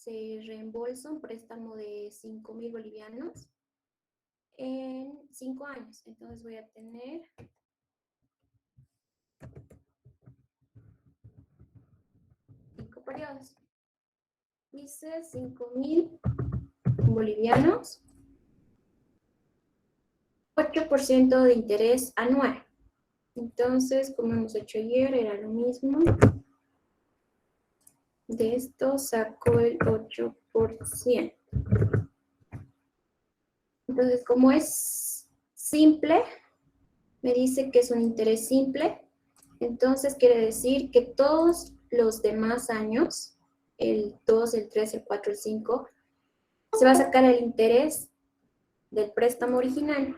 se reembolsa un préstamo de 5.000 bolivianos en 5 años. Entonces voy a tener 5 periodos. Dice 5.000 bolivianos, 8% de interés anual. Entonces, como hemos hecho ayer, era lo mismo. De esto saco el 8%. Entonces, como es simple, me dice que es un interés simple. Entonces, quiere decir que todos los demás años, el 2, el 3, el 4, el 5, se va a sacar el interés del préstamo original.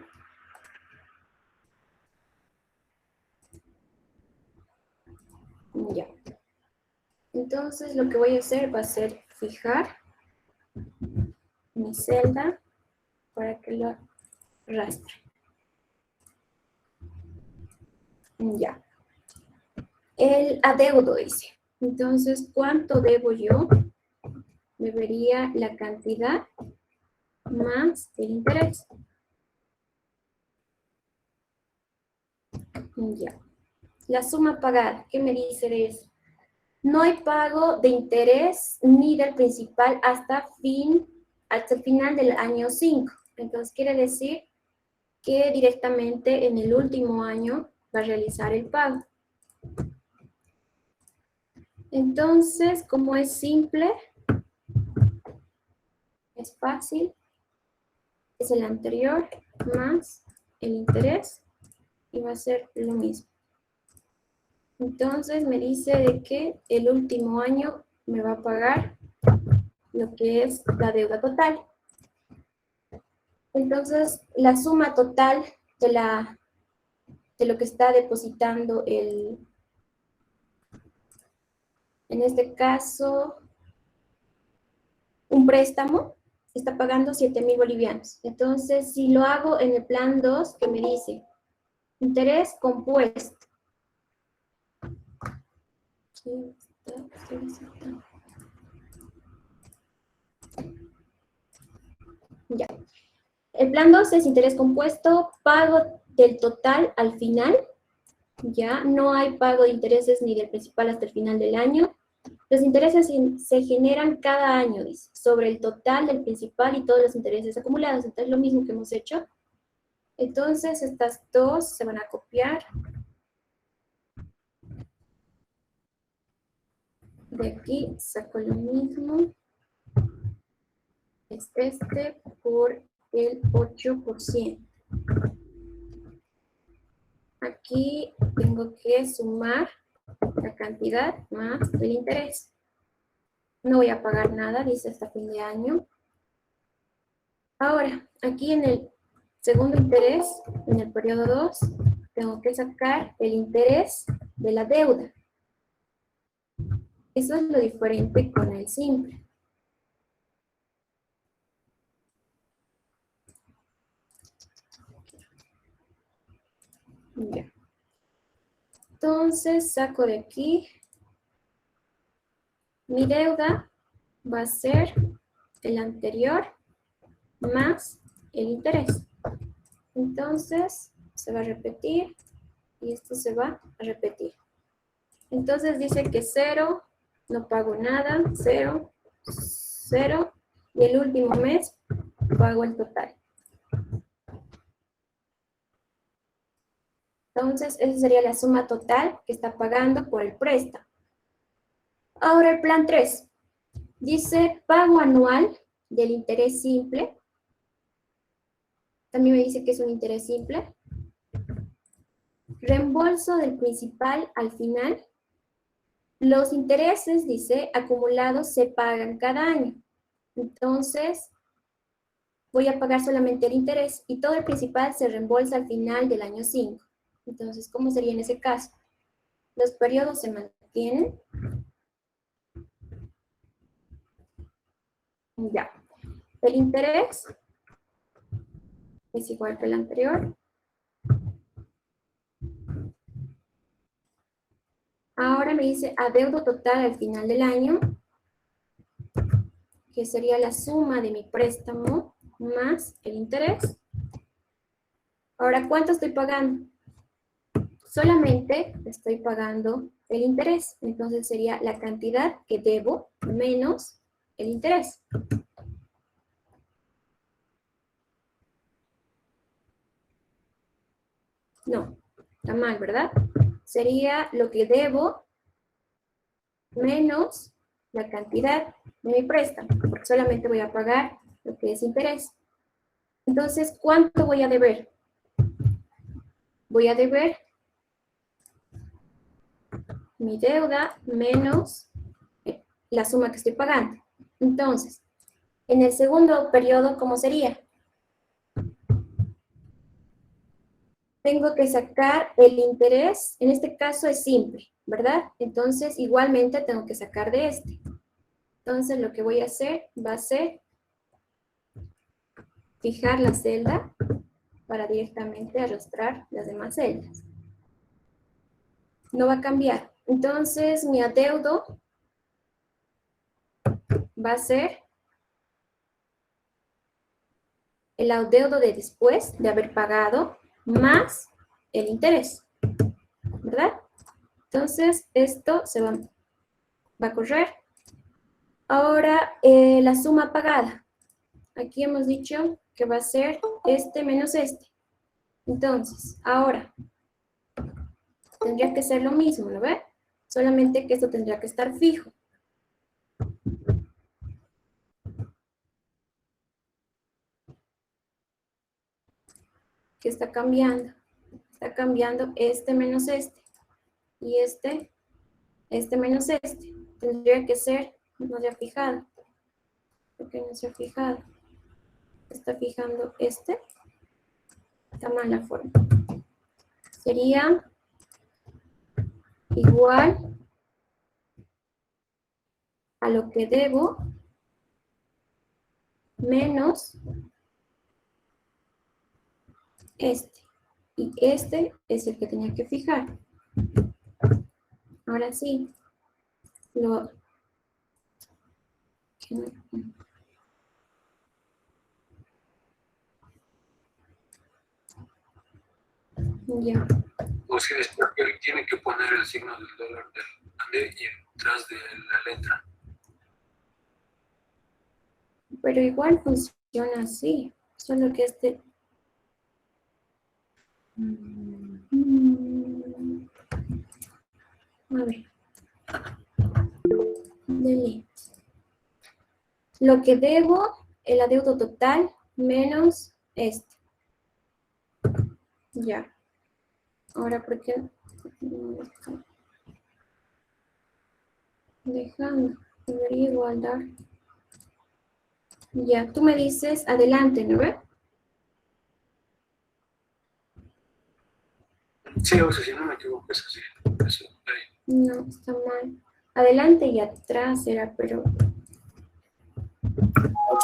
Ya. Entonces, lo que voy a hacer va a ser fijar mi celda para que lo arrastre. Ya. El adeudo dice. Entonces, ¿cuánto debo yo? Me vería la cantidad más el interés. Ya. La suma pagada, ¿qué me dice de eso? No hay pago de interés ni del principal hasta el final del año 5. Entonces, quiere decir que directamente en el último año va a realizar el pago. Entonces, como es simple, es fácil, es el anterior más el interés y va a ser lo mismo. Entonces me dice de que el último año me va a pagar lo que es la deuda total. Entonces la suma total de lo que está depositando en este caso, un préstamo, está pagando 7.000 bolivianos. Entonces, si lo hago en el plan 2, que me dice interés compuesto. Ya. El plan 2 es interés compuesto, pago del total al final. Ya no hay pago de intereses ni del principal hasta el final del año. Los intereses se generan cada año, dice, sobre el total del principal y todos los intereses acumulados. Entonces, lo mismo que hemos hecho. Entonces, estas dos se van a copiar. De aquí saco lo mismo. Es este por el 8%. Aquí tengo que sumar la cantidad más el interés. No voy a pagar nada, dice hasta fin de año. Ahora, aquí en el segundo interés, en el periodo 2, tengo que sacar el interés de la deuda. Eso es lo diferente con el simple. Ya. Entonces, saco de aquí. Mi deuda va a ser el anterior más el interés. Entonces, se va a repetir y esto se va a repetir. Entonces dice que 0, no pago nada, 0, 0, y el último mes pago el total. Entonces, esa sería la suma total que está pagando por el préstamo. Ahora el plan 3. Dice pago anual del interés simple. También me dice que es un interés simple. Reembolso del principal al final. Los intereses, dice, acumulados se pagan cada año. Entonces, voy a pagar solamente el interés y todo el principal se reembolsa al final del año 5. Entonces, ¿cómo sería en ese caso? Los periodos se mantienen. Ya. El interés es igual que el anterior. Ahora me dice adeudo total al final del año. que sería la suma de mi préstamo más el interés. Ahora, ¿cuánto estoy pagando? Solamente estoy pagando el interés. Entonces sería la cantidad que debo menos el interés. No, está mal, ¿verdad? Sería lo que debo menos la cantidad de mi préstamo, porque solamente voy a pagar lo que es interés. Entonces, ¿cuánto voy a deber? Voy a deber mi deuda menos la suma que estoy pagando. Entonces, en el segundo periodo, ¿cómo sería? Tengo que sacar el interés, en este caso es simple, ¿verdad? Entonces, igualmente tengo que sacar de este. Entonces, lo que voy a hacer va a ser fijar la celda para directamente arrastrar las demás celdas. No va a cambiar. Entonces, mi adeudo va a ser el adeudo de después de haber pagado más el interés, ¿verdad? Entonces, esto se va a correr. Ahora, la suma pagada. Aquí hemos dicho que va a ser este menos este. Entonces, ahora, tendría que ser lo mismo, ¿no ve? Solamente que esto tendría que estar fijo. ¿Qué está cambiando? Está cambiando este menos este. Y este menos este. Tendría que ser, no se ha fijado. ¿Por qué no se ha fijado? Está fijando este. Está mal la forma. Sería igual a lo que debo menos este. Y este es el que tenía que fijar. Ahora sí, ya. O si después tiene que poner el signo del dólar y detrás de la letra. Pero igual funciona así. Solo que este... A ver. Delete. Lo que debo, el adeudo total, menos este. Ya. Ahora, ¿por qué? Dejando. Debería igualar. Ya, tú me dices adelante, ¿no ves? Sí, o sea, si no me equivoco, es así. Eso, ahí. No, está mal. Adelante y atrás era, pero...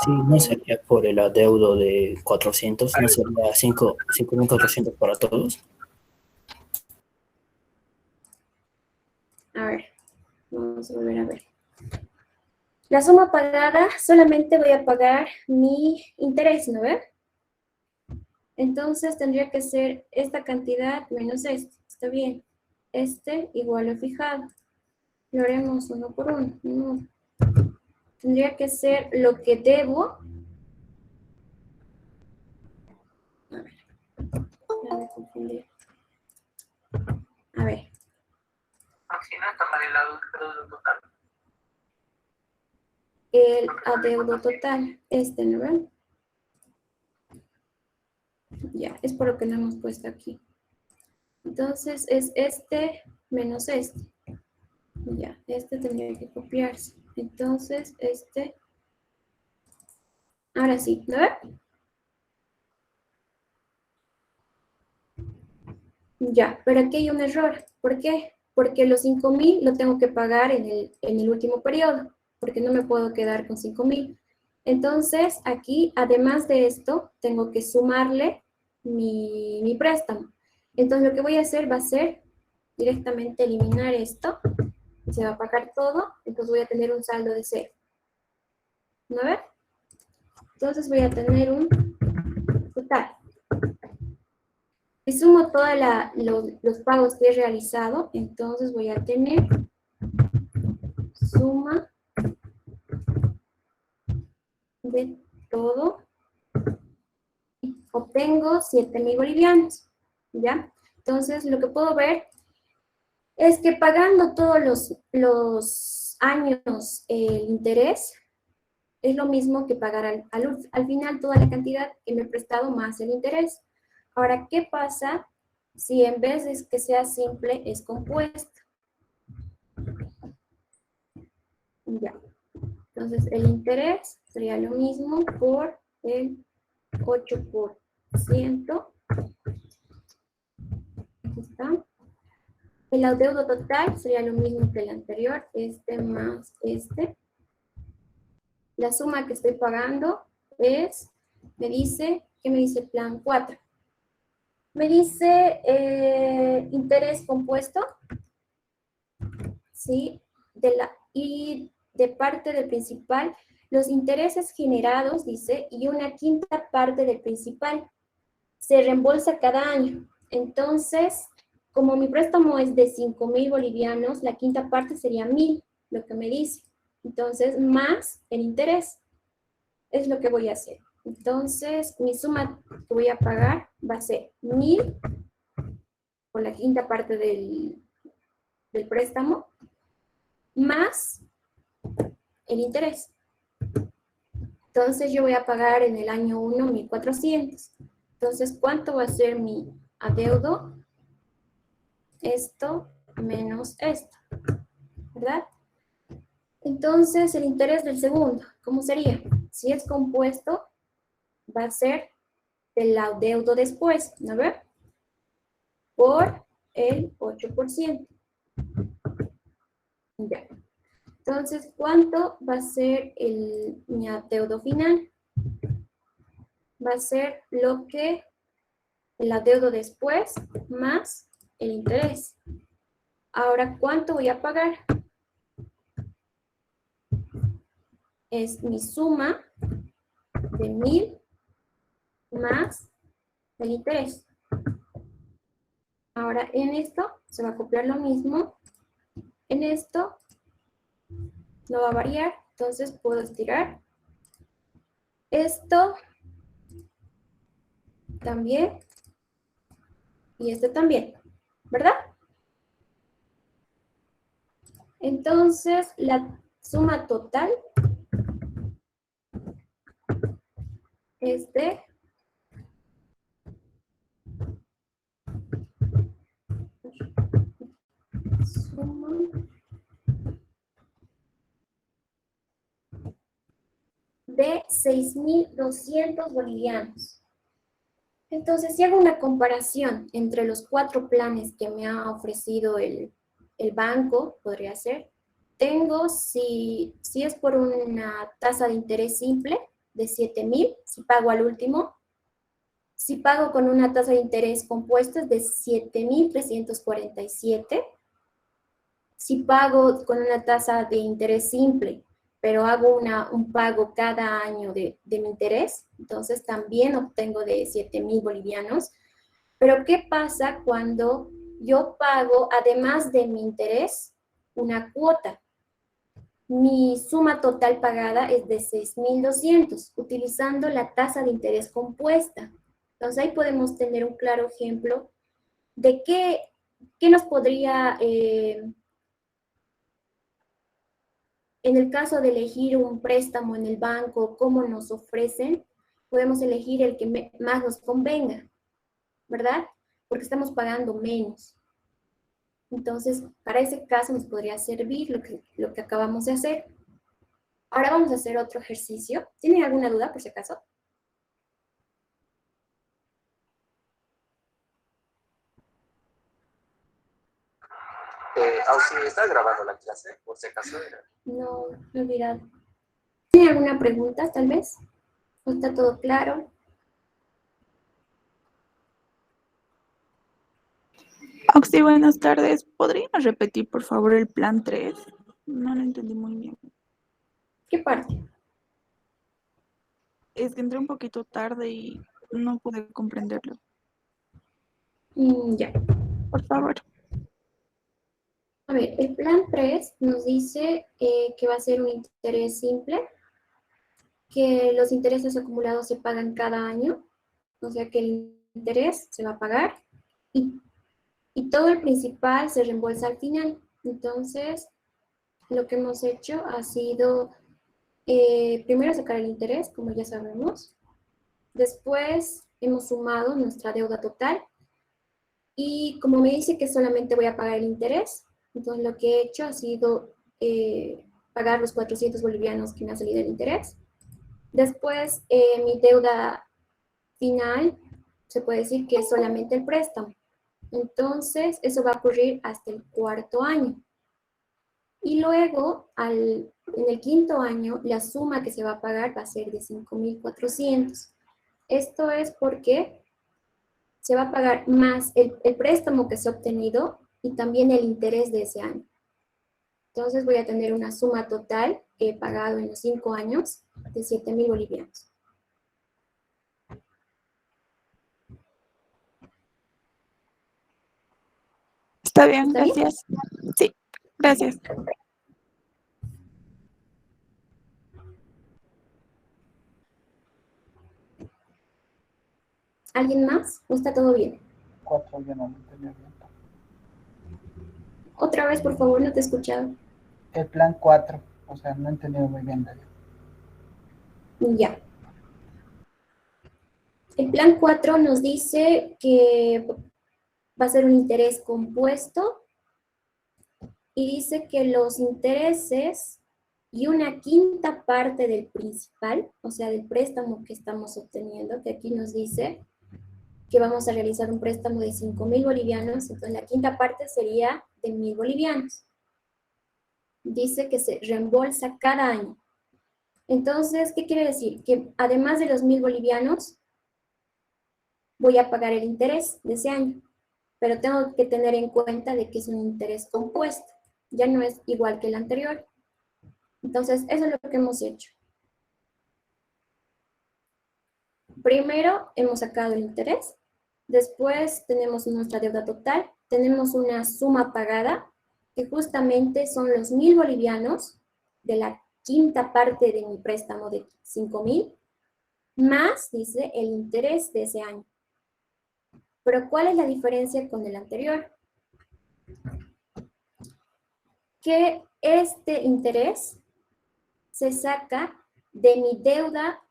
Sí, no sería por el adeudo de 400, no sería 5.400 para todos. A ver, vamos a volver a ver. La suma pagada, solamente voy a pagar mi interés, ¿no ve? Entonces tendría que ser esta cantidad menos este, ¿está bien? Este igual lo fijado. Lo haremos uno por uno. No. Tendría que ser lo que debo. A ver, ya me confundí. A ver. Aquí no está mal el adeudo total. El adeudo total, este, ¿no ven? Ya, es por lo que lo hemos puesto aquí. Entonces es este menos este. Ya, este tendría que copiarse. Entonces, este... Ahora sí, ¿no ven? Ya, pero aquí hay un error. ¿Por qué? Porque los 5.000 lo tengo que pagar en el último periodo, porque no me puedo quedar con 5.000. Entonces, aquí, además de esto, tengo que sumarle mi préstamo. Entonces, lo que voy a hacer va a ser directamente eliminar esto. Se va a pagar todo, entonces voy a tener un saldo de 0. ¿No ve? Entonces voy a tener un total. Si sumo todos los pagos que he realizado, entonces voy a tener suma de todo. Obtengo 7.000 bolivianos, ¿ya? Entonces, lo que puedo ver es que pagando todos los años el interés, es lo mismo que pagar al final toda la cantidad que me he prestado más el interés. Ahora, ¿qué pasa si en vez de que sea simple es compuesto? Ya. Entonces, el interés sería lo mismo por el 8%. Aquí está. El adeudo total sería lo mismo que el anterior, este más este. La suma que estoy pagando es, ¿qué me dice plan 4? Me dice interés compuesto, ¿sí? Y de parte del principal, los intereses generados, dice, y una quinta parte del principal se reembolsa cada año. Entonces, como mi préstamo es de 5.000 bolivianos, la quinta parte sería 1.000, lo que me dice. Entonces, más el interés es lo que voy a hacer. Entonces, mi suma que voy a pagar va a ser 1.000 por la quinta parte del préstamo, más el interés. Entonces, yo voy a pagar en el año 1 1.400. Entonces, ¿cuánto va a ser mi adeudo? Esto menos esto, ¿verdad? Entonces, el interés del segundo, ¿cómo sería? Si es compuesto, va a ser el adeudo después, ¿no ve? Por el 8%. Ya. Entonces, ¿cuánto va a ser mi adeudo final? Va a ser lo que el adeudo después más el interés. Ahora, ¿cuánto voy a pagar? Es mi suma de 1.000 más el interés. Ahora, en esto se va a copiar lo mismo. En esto no va a variar, entonces puedo estirar. Esto también y este también, ¿verdad? Entonces, la suma total es de suma de 6.200 bolivianos. Entonces, si hago una comparación entre los 4 planes que me ha ofrecido el banco, podría ser, tengo, si es por una tasa de interés simple de 7.000, si pago al último, si pago con una tasa de interés compuesta es de 7.347, si pago con una tasa de interés simple, pero hago un pago cada año de mi interés, entonces también obtengo de 7.000 bolivianos. Pero ¿qué pasa cuando yo pago, además de mi interés, una cuota? Mi suma total pagada es de 6.200, utilizando la tasa de interés compuesta. Entonces ahí podemos tener un claro ejemplo de qué nos podría... en el caso de elegir un préstamo en el banco, cómo nos ofrecen, podemos elegir el que más nos convenga, ¿verdad? Porque estamos pagando menos. Entonces, para ese caso nos podría servir lo que acabamos de hacer. Ahora vamos a hacer otro ejercicio. ¿Tienen alguna duda, por si acaso? Auxi, ¿está grabando la clase? Por si acaso. No, me he olvidado. ¿Tienen alguna pregunta, tal vez? ¿No está todo claro? Oxy, buenas tardes. ¿Podrías repetir, por favor, el plan 3? No lo entendí muy bien. ¿Qué parte? Es que entré un poquito tarde y no pude comprenderlo. Ya. Por favor. A ver, el plan 3 nos dice que va a ser un interés simple, que los intereses acumulados se pagan cada año, o sea que el interés se va a pagar y todo el principal se reembolsa al final. Entonces, lo que hemos hecho ha sido primero sacar el interés, como ya sabemos. Después hemos sumado nuestra deuda total. Y como me dice que solamente voy a pagar el interés, entonces lo que he hecho ha sido pagar los 400 bolivianos que me ha salido el interés. Después, mi deuda final, se puede decir que es solamente el préstamo. Entonces, eso va a ocurrir hasta el cuarto año. Y luego, en el quinto año, la suma que se va a pagar va a ser de 5.400. Esto es porque se va a pagar más el préstamo que se ha obtenido y también el interés de ese año. Entonces voy a tener una suma total que he pagado en los 5 años de 7.000 bolivianos. Está bien, ¿Está bien? gracias. Sí, gracias. ¿Alguien más? ¿O está todo bien? 4 yo no lo entendí bien. Otra vez, por favor, no te he escuchado. El plan 4, o sea, no he entendido muy bien. Ya. El plan 4 nos dice que va a ser un interés compuesto y dice que los intereses y una quinta parte del principal, o sea, del préstamo que estamos obteniendo, que aquí nos dice que vamos a realizar un préstamo de 5.000 bolivianos, entonces la quinta parte sería de 1.000 bolivianos. Dice que se reembolsa cada año. Entonces, ¿qué quiere decir? Que además de los 1.000 bolivianos, voy a pagar el interés de ese año, pero tengo que tener en cuenta de que es un interés compuesto, ya no es igual que el anterior. Entonces, eso es lo que hemos hecho. Primero hemos sacado el interés, después tenemos nuestra deuda total, tenemos una suma pagada, que justamente son los 1.000 bolivianos de la quinta parte de mi préstamo de 5.000, más, dice, el interés de ese año. Pero ¿cuál es la diferencia con el anterior? Que este interés se saca de mi deuda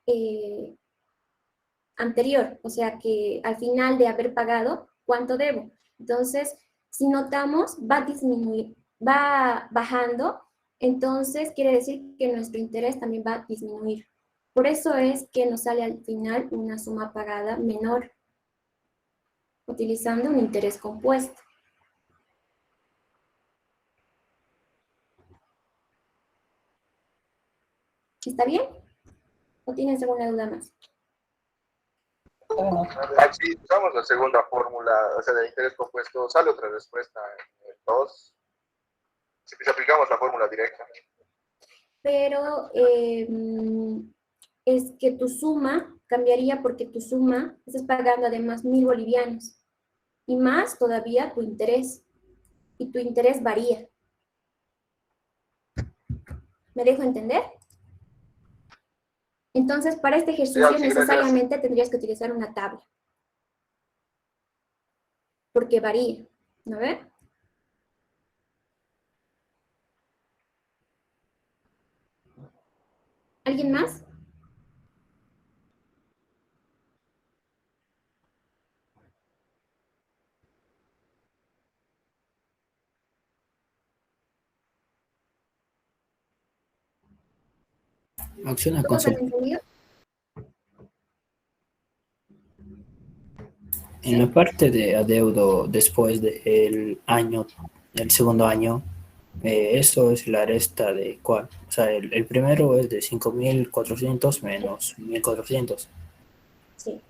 anterior, o sea que al final de haber pagado, ¿cuánto debo? Entonces, si notamos, va a disminuir, va bajando, entonces quiere decir que nuestro interés también va a disminuir. Por eso es que nos sale al final una suma pagada menor, utilizando un interés compuesto. ¿Está bien? ¿O tienes alguna duda más? Si usamos la segunda fórmula, o sea, de interés compuesto, sale otra respuesta en el 2. Si aplicamos la fórmula directa. Pero es que tu suma cambiaría porque tu suma estás pagando además 1.000 bolivianos y más todavía tu interés, y tu interés varía. ¿Me dejo entender? Entonces, para este ejercicio necesariamente tendrías que utilizar una tabla, porque varía, ¿no ves? ¿Alguien más? Acción a ¿Todos han consulta. entendido? En la parte de adeudo después del año, el segundo año, eso es la resta de cuál. O sea, el primero es de 5.400 menos 1.400. Sí,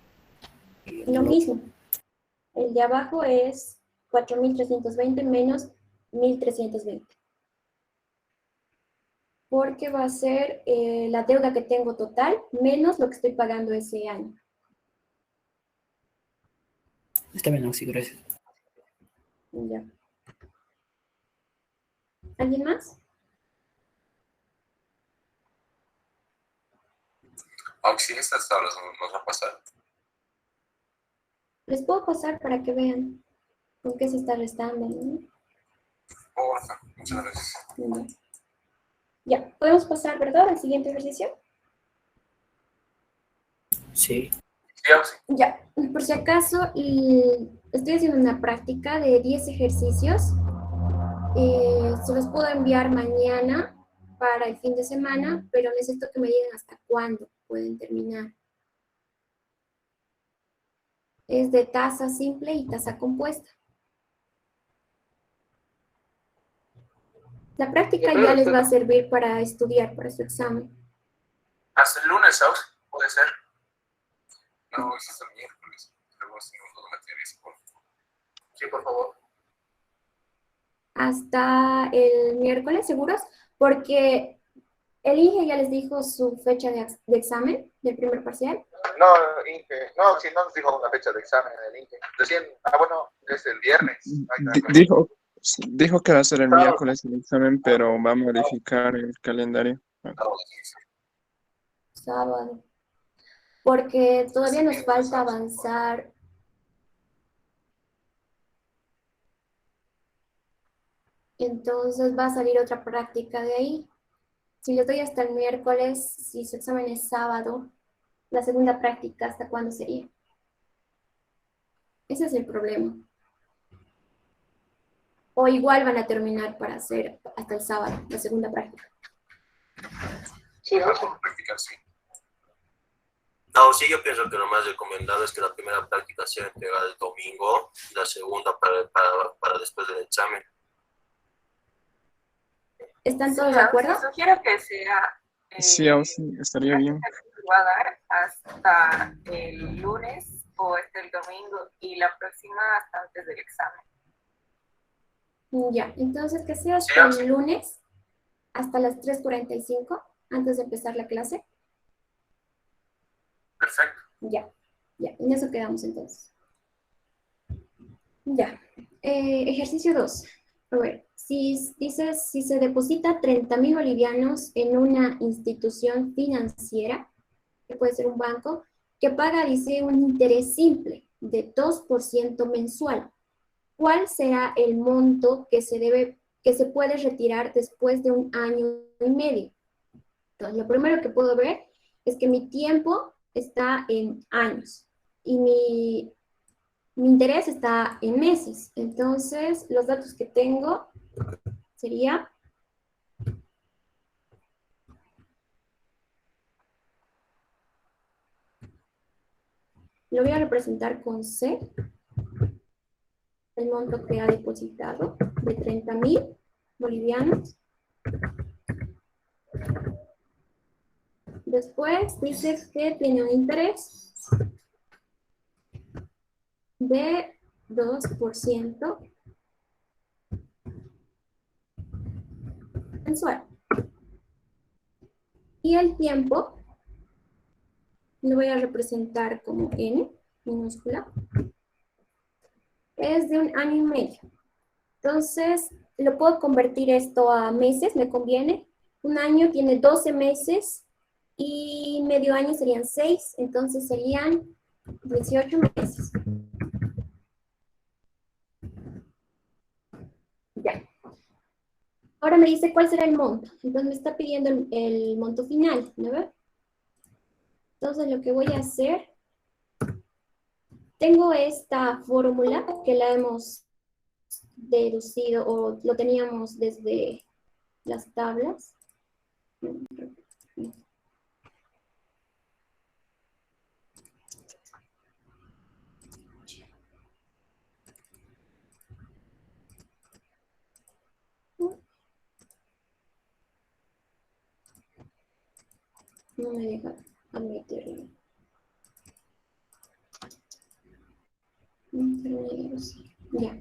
Y lo mismo. El de abajo es 4.320 menos 1.320. porque va a ser la deuda que tengo total menos lo que estoy pagando ese año. Está bien, sí, gracias. Ya. ¿Alguien más? Oxy, estas tablas nos va a pasar. Les puedo pasar para que vean con qué se está restando, ¿no? Porfa, muchas gracias. Ya, podemos pasar, ¿verdad? Al siguiente ejercicio. Sí. Sí, Oxy. Ya, por si acaso, estoy haciendo una práctica de 10 ejercicios. Se los puedo enviar mañana para el fin de semana, pero necesito que me digan hasta cuándo pueden terminar. Es de tasa simple y tasa compuesta. La práctica ya les va a servir para estudiar para su examen. Hasta el lunes, Oxy, puede ser. No, es hasta el miércoles. Luego hacemos los materiales, por favor. Sí, por favor. Hasta el miércoles, ¿seguros? Porque el INGE ya les dijo su fecha de examen del primer parcial. No, Inge, no, si no nos dijo una fecha de examen en el Inge. Recién, bueno, es el viernes. Dijo que va a ser el miércoles el examen, pero va a modificar el calendario. Sábado. Porque todavía nos falta avanzar. Entonces va a salir otra práctica de ahí. Si les doy hasta el miércoles, si su examen es sábado, la segunda práctica, ¿hasta cuándo sería? Ese es el problema. O igual van a terminar para hacer hasta el sábado, la segunda práctica. Sí, vamos a practicar, sí. No, sí, yo pienso que lo más recomendado es que la primera práctica sea entregada el domingo, la segunda para después del examen. ¿Están todos de acuerdo? Sugiero que sea... Sí, estaría bien. Va a dar hasta el lunes o hasta el domingo y la próxima hasta antes del examen. Ya, entonces que sea hasta el lunes, hasta las 3:45, antes de empezar la clase. Perfecto. Ya, en eso quedamos entonces. Ya, ejercicio 2. A ver, si se deposita 30.000 bolivianos en una institución financiera, que puede ser un banco, que paga, dice, un interés simple de 2% mensual, ¿cuál será el monto que se puede retirar después de 1 año y medio? Entonces, lo primero que puedo ver es que mi tiempo está en años y mi interés está en meses. Entonces, los datos que tengo sería... Lo voy a representar con C, el monto que ha depositado de 30.000 bolivianos. Después dice que tiene un interés de 2% mensual. Y el tiempo lo voy a representar como N, minúscula, es de 1 año y medio. Entonces, lo puedo convertir esto a meses, me conviene. 1 año tiene 12 meses y medio año serían 6, entonces serían 18 meses. Ya. Ahora me dice cuál será el monto. Entonces me está pidiendo el monto final, ¿no ve? Entonces lo que voy a hacer, tengo esta fórmula que la hemos deducido o lo teníamos desde las tablas. No me deja admitirlo. Ya.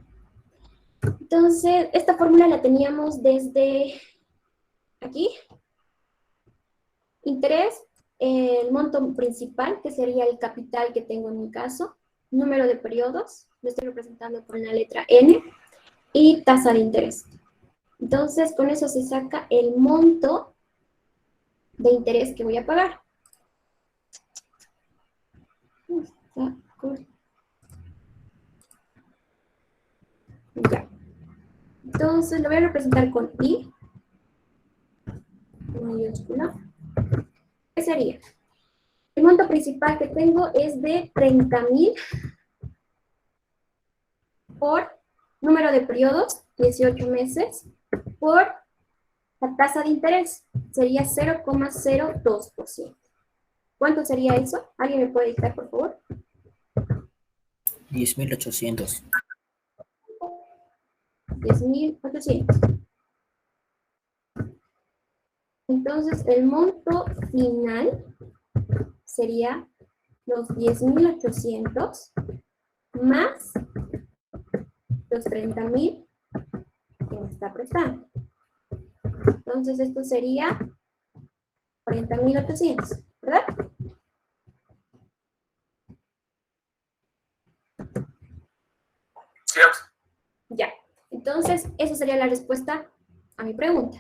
Entonces, esta fórmula la teníamos desde aquí, Interés, el monto principal, que sería el capital que tengo en mi caso, número de periodos, lo estoy representando con la letra N, y tasa de interés. Entonces, con eso se saca el monto de interés que voy a pagar. Ya. Entonces, lo voy a representar con I mayúscula. ¿Qué sería? El monto principal que tengo es de 30,000 por número de periodos, 18 meses, por la tasa de interés, sería 0,02%. ¿Cuánto sería eso? ¿Alguien me puede dictar, por favor? 10.800. 10,800. Entonces, el monto final sería los 10,800 más los 30,000 que me está prestando. Entonces, esto sería 40,800, ¿verdad? Sí, Ya. Entonces, esa sería la respuesta a mi pregunta.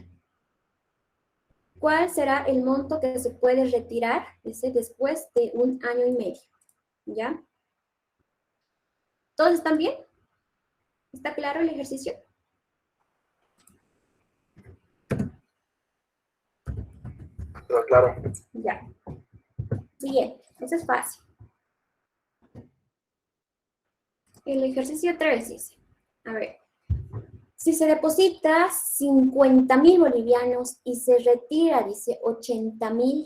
¿Cuál será el monto que se puede retirar después de 1 año y medio? ¿Ya? ¿Todos están bien? ¿Está claro el ejercicio? Pero claro. Ya. Siguiente. Eso es fácil. El ejercicio 3 dice, a ver, si se deposita 50,000 bolivianos y se retira, dice, 80,000,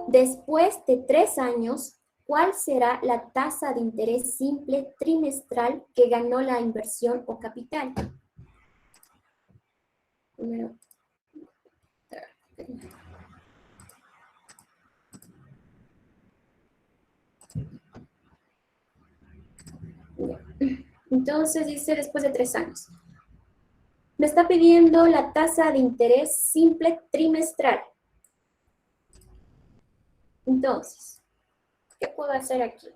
después de 3 años, ¿cuál será la tasa de interés simple trimestral que ganó la inversión o capital? Primero. Entonces dice después de 3 años. Me está pidiendo la tasa de interés simple trimestral. Entonces, ¿qué puedo hacer aquí?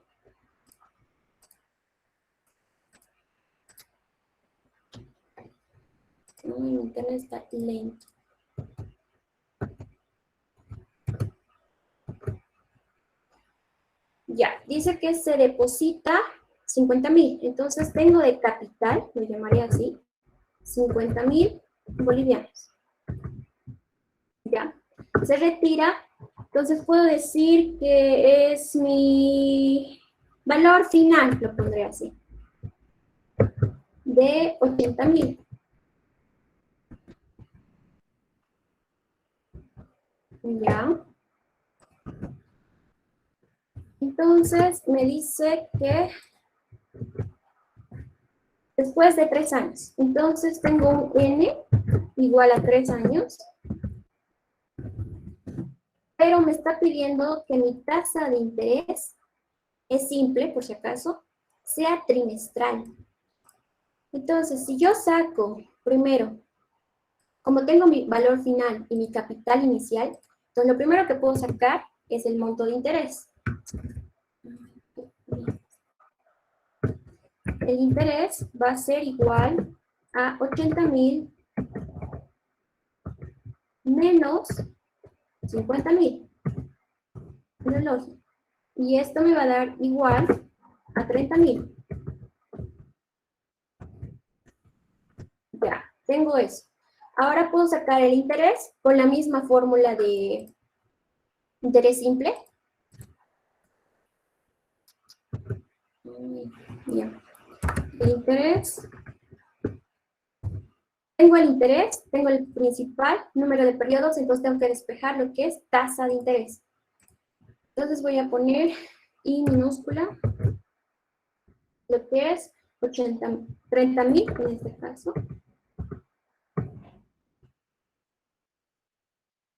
Mi internet está lento. Ya, dice que se deposita 50,000. Entonces tengo de capital, lo llamaré así, 50,000 bolivianos. Ya, se retira. Entonces puedo decir que es mi valor final, lo pondré así, de 80,000. Ya. Entonces me dice que después de 3 años. Entonces tengo un N igual a 3 años. Pero me está pidiendo que mi tasa de interés, es simple por si acaso, sea trimestral. Entonces, si yo saco primero, como tengo mi valor final y mi capital inicial, entonces lo primero que puedo sacar es el monto de interés. El interés va a ser igual a 80,000 menos 50,000. Es lógico. Y esto me va a dar igual a 30,000. Ya, tengo eso. Ahora puedo sacar el interés con la misma fórmula de interés simple. Ya. El interés. Tengo el interés, tengo el principal, número de periodos, entonces tengo que despejar lo que es tasa de interés. Entonces voy a poner I minúscula, lo que es 30,000 en este caso.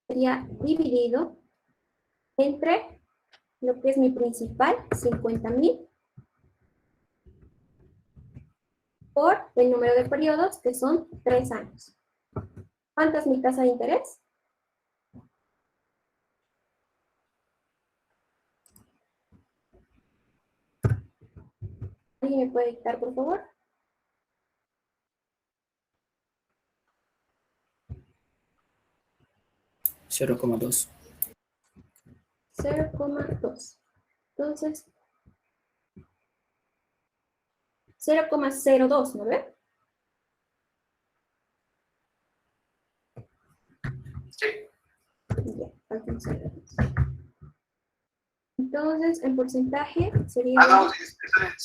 Sería dividido entre lo que es mi principal, 50,000, por el número de periodos, que son 3 años. ¿Cuánto es mi tasa de interés? ¿Alguien me puede dictar, por favor? 0,2. 0,2. Entonces, 0,02, ¿no ve? Sí. Ya, falta un 0,2. Entonces, en porcentaje sería... No, sí, es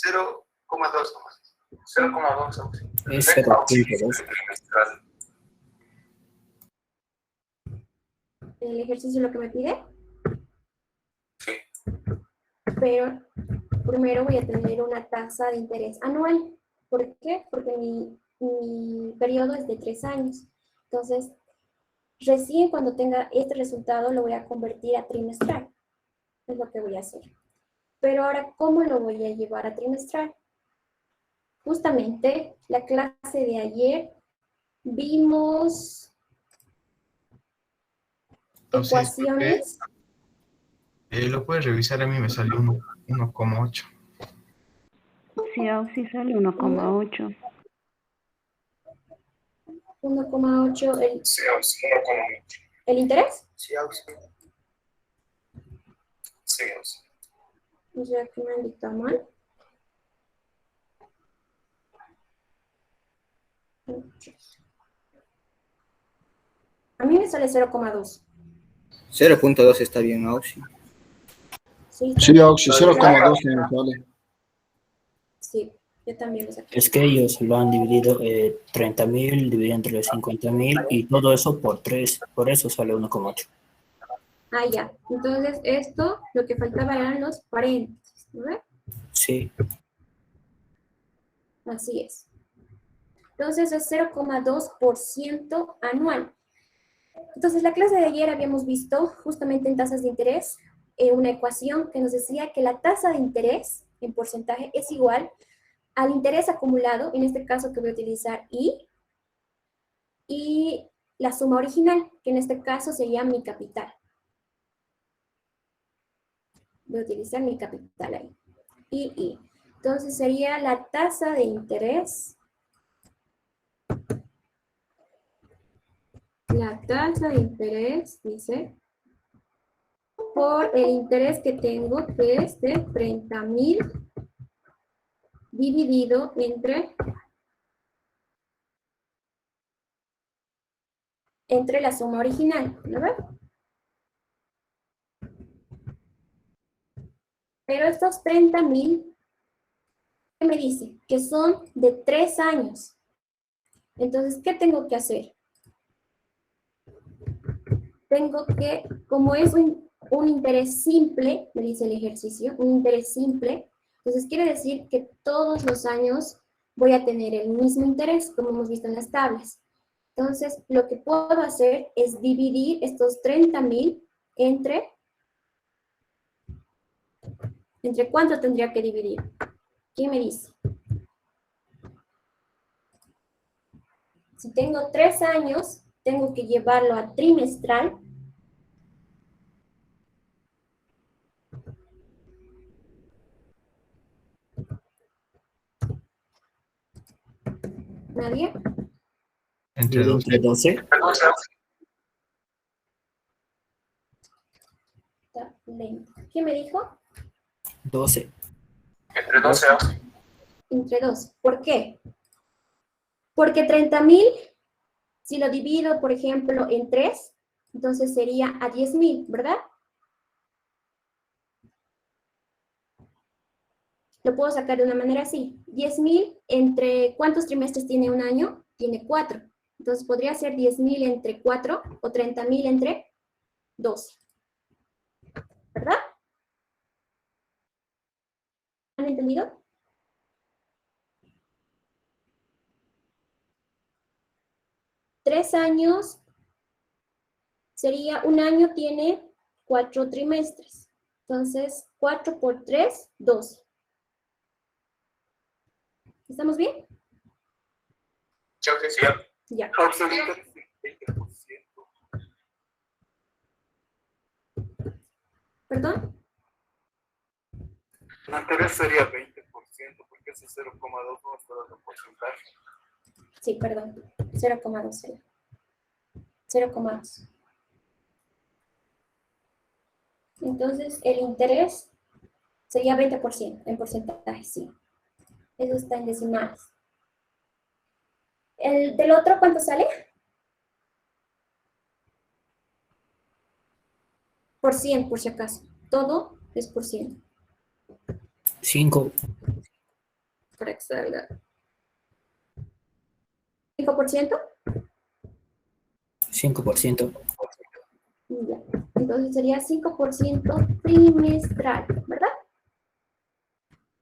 0,2 nomás. 0,2 Auxi. Es 0,2. el ejercicio lo que me pide, Sí. pero primero voy a tener una tasa de interés anual. ¿Por qué? Porque mi periodo es de 3 años. Entonces, recién cuando tenga este resultado lo voy a convertir a trimestral. Es lo que voy a hacer. Pero ahora, ¿cómo lo voy a llevar a trimestral? Justamente la clase de ayer vimos ecuaciones. Lo puedes revisar, a mí me salió 1,8. Sí, Auxi sale 1,8. 1,8 Sí, Auxi, 1,8. ¿El interés? Sí, Auxi. Sí, Auxi. O sea, que me han dictado mal. A mí me sale 0,2. 0,2 está bien, Auxi. Sí, Auxi, 0,2 me sale. Sí, yo también lo saqué. Es que ellos lo han dividido 30.000, dividido entre los 50.000 y todo eso por 3. Por eso sale 1,8. Ah, ya. Entonces, esto, lo que faltaba eran los paréntesis, ¿no ve? Sí. Así es. Entonces, es 0,2% anual. Entonces, la clase de ayer habíamos visto, justamente en tasas de interés, una ecuación que nos decía que la tasa de interés en porcentaje es igual al interés acumulado, en este caso que voy a utilizar I, y la suma original, que en este caso sería mi capital. Voy a utilizar mi capital ahí. I. Entonces sería la tasa de interés. La tasa de interés, dice, por el interés que tengo, que es de 30.000 dividido entre la suma original, ¿no ves? Pero estos 30.000, ¿qué me dice? Que son de 3 años. Entonces, ¿qué tengo que hacer? Tengo que, como es un interés simple, me dice el ejercicio, un interés simple, entonces quiere decir que todos los años voy a tener el mismo interés, como hemos visto en las tablas. Entonces, lo que puedo hacer es dividir estos 30.000 ¿entre cuánto tendría que dividir? ¿Quién me dice? Si tengo 3 años, tengo que llevarlo a trimestral. ¿Nadie? Entre 12. Está lento. ¿Quién me dijo? 12. Entre 12 Auxi. Entre 2. ¿Por qué? Porque 30.000, si lo divido, por ejemplo, en 3, entonces sería a 10.000, ¿verdad? Lo puedo sacar de una manera así. 10.000 entre ¿cuántos trimestres tiene un año? Tiene 4. Entonces podría ser 10.000 entre 4 o 30.000 entre 12. ¿Verdad? ¿Han entendido? Tres años sería, un año tiene 4 trimestres. Entonces, 4 por 3, 12. ¿Estamos bien? Sí, Auxi, sí. Ya. Auxi, ahorita 20%. ¿Perdón? El interés sería 20%, porque ese 0,2 no es todo el porcentaje. Sí, perdón. 0,2. 0,2. Entonces, el interés sería 20% en porcentaje, sí. Eso está en decimales. ¿El del otro cuánto sale? Por 100, por si acaso. Todo es por 100. 5. Para que salga. ¿5%? 5%. Ya. Entonces sería 5% trimestral, ¿verdad?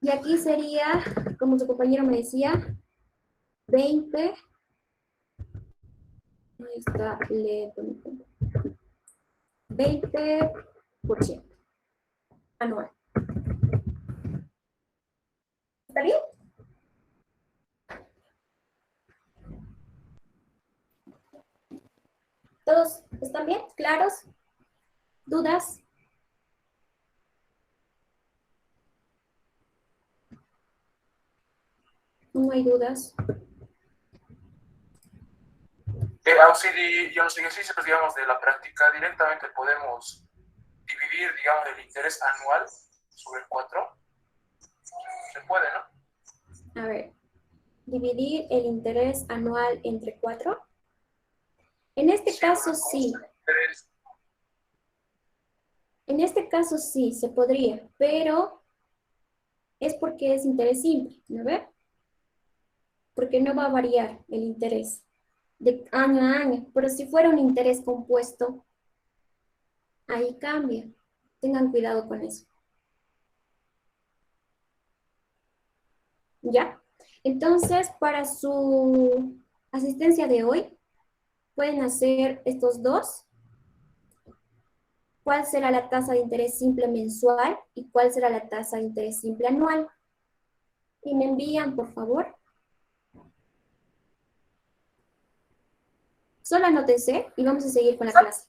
Y aquí sería, como su compañero me decía, 20. Ahí está, 20% anual. ¿Está bien? ¿Todos están bien? ¿Claros? ¿Dudas? No hay dudas. Auxili, y en los ejercicios, digamos, de la práctica, directamente podemos dividir, digamos, el interés anual sobre 4. Se puede, ¿no? A ver, dividir el interés anual entre 4. En este caso sí. En este caso sí, se podría, pero es porque es interés simple, ¿no ve? Porque no va a variar el interés de año a año, pero si fuera un interés compuesto, ahí cambia. Tengan cuidado con eso. ¿Ya? Entonces, para su asistencia de hoy, pueden hacer estos dos. ¿Cuál será la tasa de interés simple mensual y cuál será la tasa de interés simple anual? Y me envían, por favor. Solo anótense y vamos a seguir con la clase.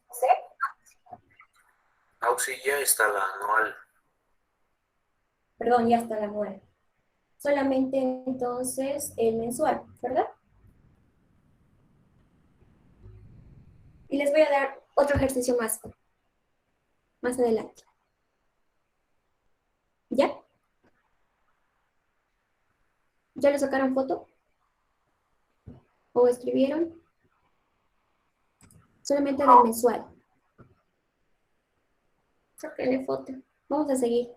Auxilia está la anual. Perdón, ya está la anual. Solamente entonces el mensual, ¿verdad? Y les voy a dar otro ejercicio más adelante. ¿Ya? ¿Ya le sacaron foto? ¿O escribieron? Solamente del mensual. Sáquenle foto. Vamos a seguir.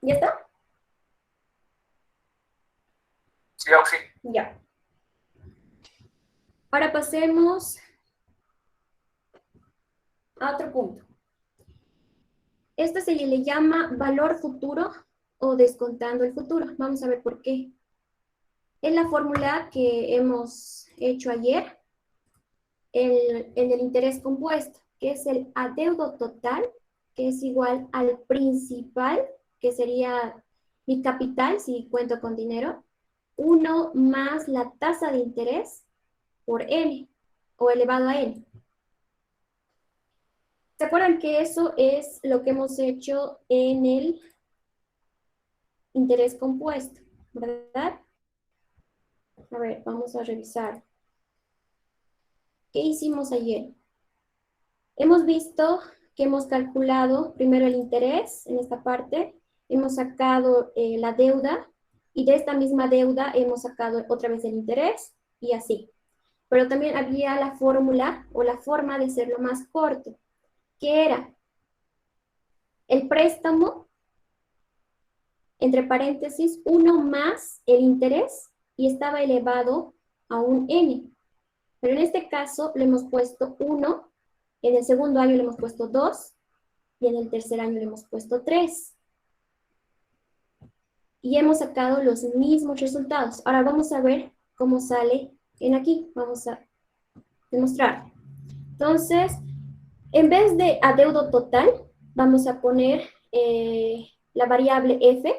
¿Ya está? Sí, Auxi. Ya. Ahora pasemos a otro punto. Esto se le llama valor futuro o descontando el futuro. Vamos a ver por qué. Es la fórmula que hemos hecho ayer en el interés compuesto, que es el adeudo total, que es igual al principal, que sería mi capital si cuento con dinero, 1 más la tasa de interés por n, o elevado a n. ¿Se acuerdan que eso es lo que hemos hecho en el interés compuesto, verdad? A ver, vamos a revisar. ¿Qué hicimos ayer? Hemos visto que hemos calculado primero el interés en esta parte, hemos sacado la deuda, y de esta misma deuda hemos sacado otra vez el interés, y así. Pero también había la fórmula o la forma de hacerlo más corto, que era el préstamo, entre paréntesis, 1 más el interés, y estaba elevado a un n. Pero en este caso le hemos puesto 1, en el segundo año le hemos puesto 2, y en el tercer año le hemos puesto 3. Y hemos sacado los mismos resultados. Ahora vamos a ver cómo sale en aquí. Vamos a demostrar. Entonces, en vez de adeudo total, vamos a poner la variable f,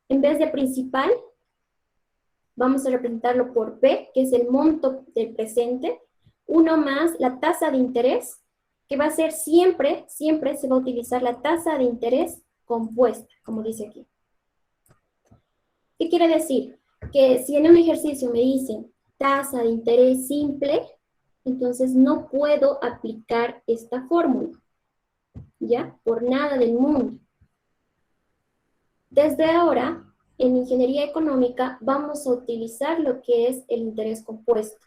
en vez de principal, vamos a representarlo por P, que es el monto del presente, 1 más la tasa de interés, que va a ser siempre se va a utilizar la tasa de interés compuesta, como dice aquí. ¿Qué quiere decir? Que si en un ejercicio me dicen tasa de interés simple, entonces no puedo aplicar esta fórmula, ¿ya? Por nada del mundo. Desde ahora, en ingeniería económica, vamos a utilizar lo que es el interés compuesto.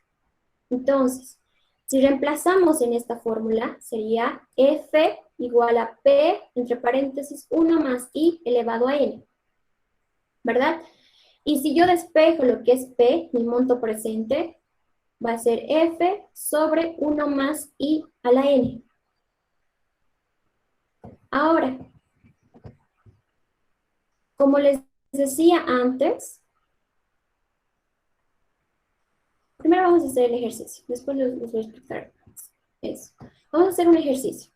Entonces, si reemplazamos en esta fórmula, sería F igual a P, entre paréntesis, 1 más I elevado a N, ¿verdad? Y si yo despejo lo que es P, mi monto presente, va a ser F sobre 1 más I a la N. Ahora, como les decía antes, primero vamos a hacer el ejercicio, después les voy a explicar eso. Vamos a hacer un ejercicio.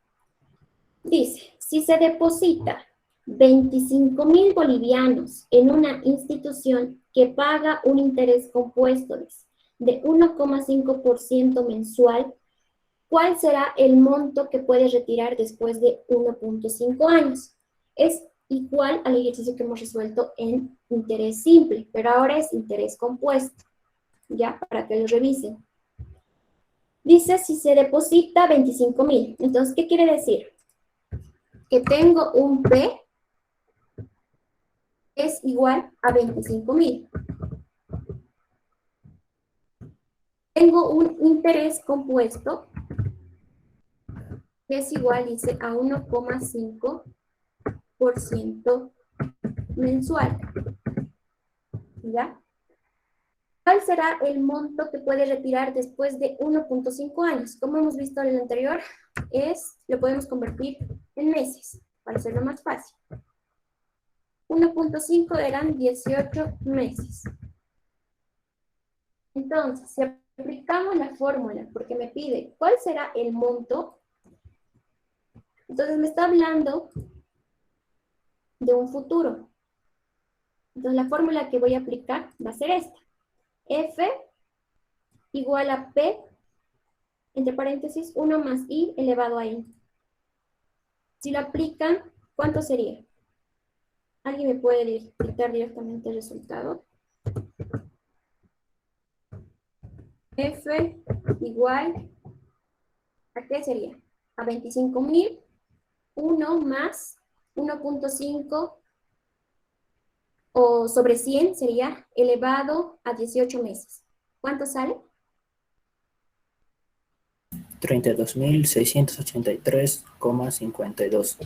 Dice, si se deposita 25.000 bolivianos en una institución que paga un interés compuesto de 1,5% mensual, ¿cuál será el monto que puede retirar después de 1.5 años? Es igual al ejercicio que hemos resuelto en interés simple, pero ahora es interés compuesto, ya, para que lo revisen. Dice si se deposita 25.000. Entonces, ¿qué quiere decir? Que tengo un P es igual a 25.000. Tengo un interés compuesto que es igual, dice, a 1,5% mensual. ¿Ya? ¿Cuál será el monto que puede retirar después de 1.5 años? Como hemos visto en el anterior, lo podemos convertir en meses, para hacerlo más fácil. 1.5 eran 18 meses. Entonces, si aplicamos la fórmula, porque me pide cuál será el monto, entonces me está hablando de un futuro. Entonces la fórmula que voy a aplicar va a ser esta. F igual a P, entre paréntesis, 1 más I elevado a N. Si lo aplican, ¿cuánto sería? ¿Alguien me puede dictar directamente el resultado? F igual, ¿a qué sería? A 25.000, 1 más 1.5 o sobre 100 sería elevado a 18 meses. ¿Cuánto sale? 32.683,52.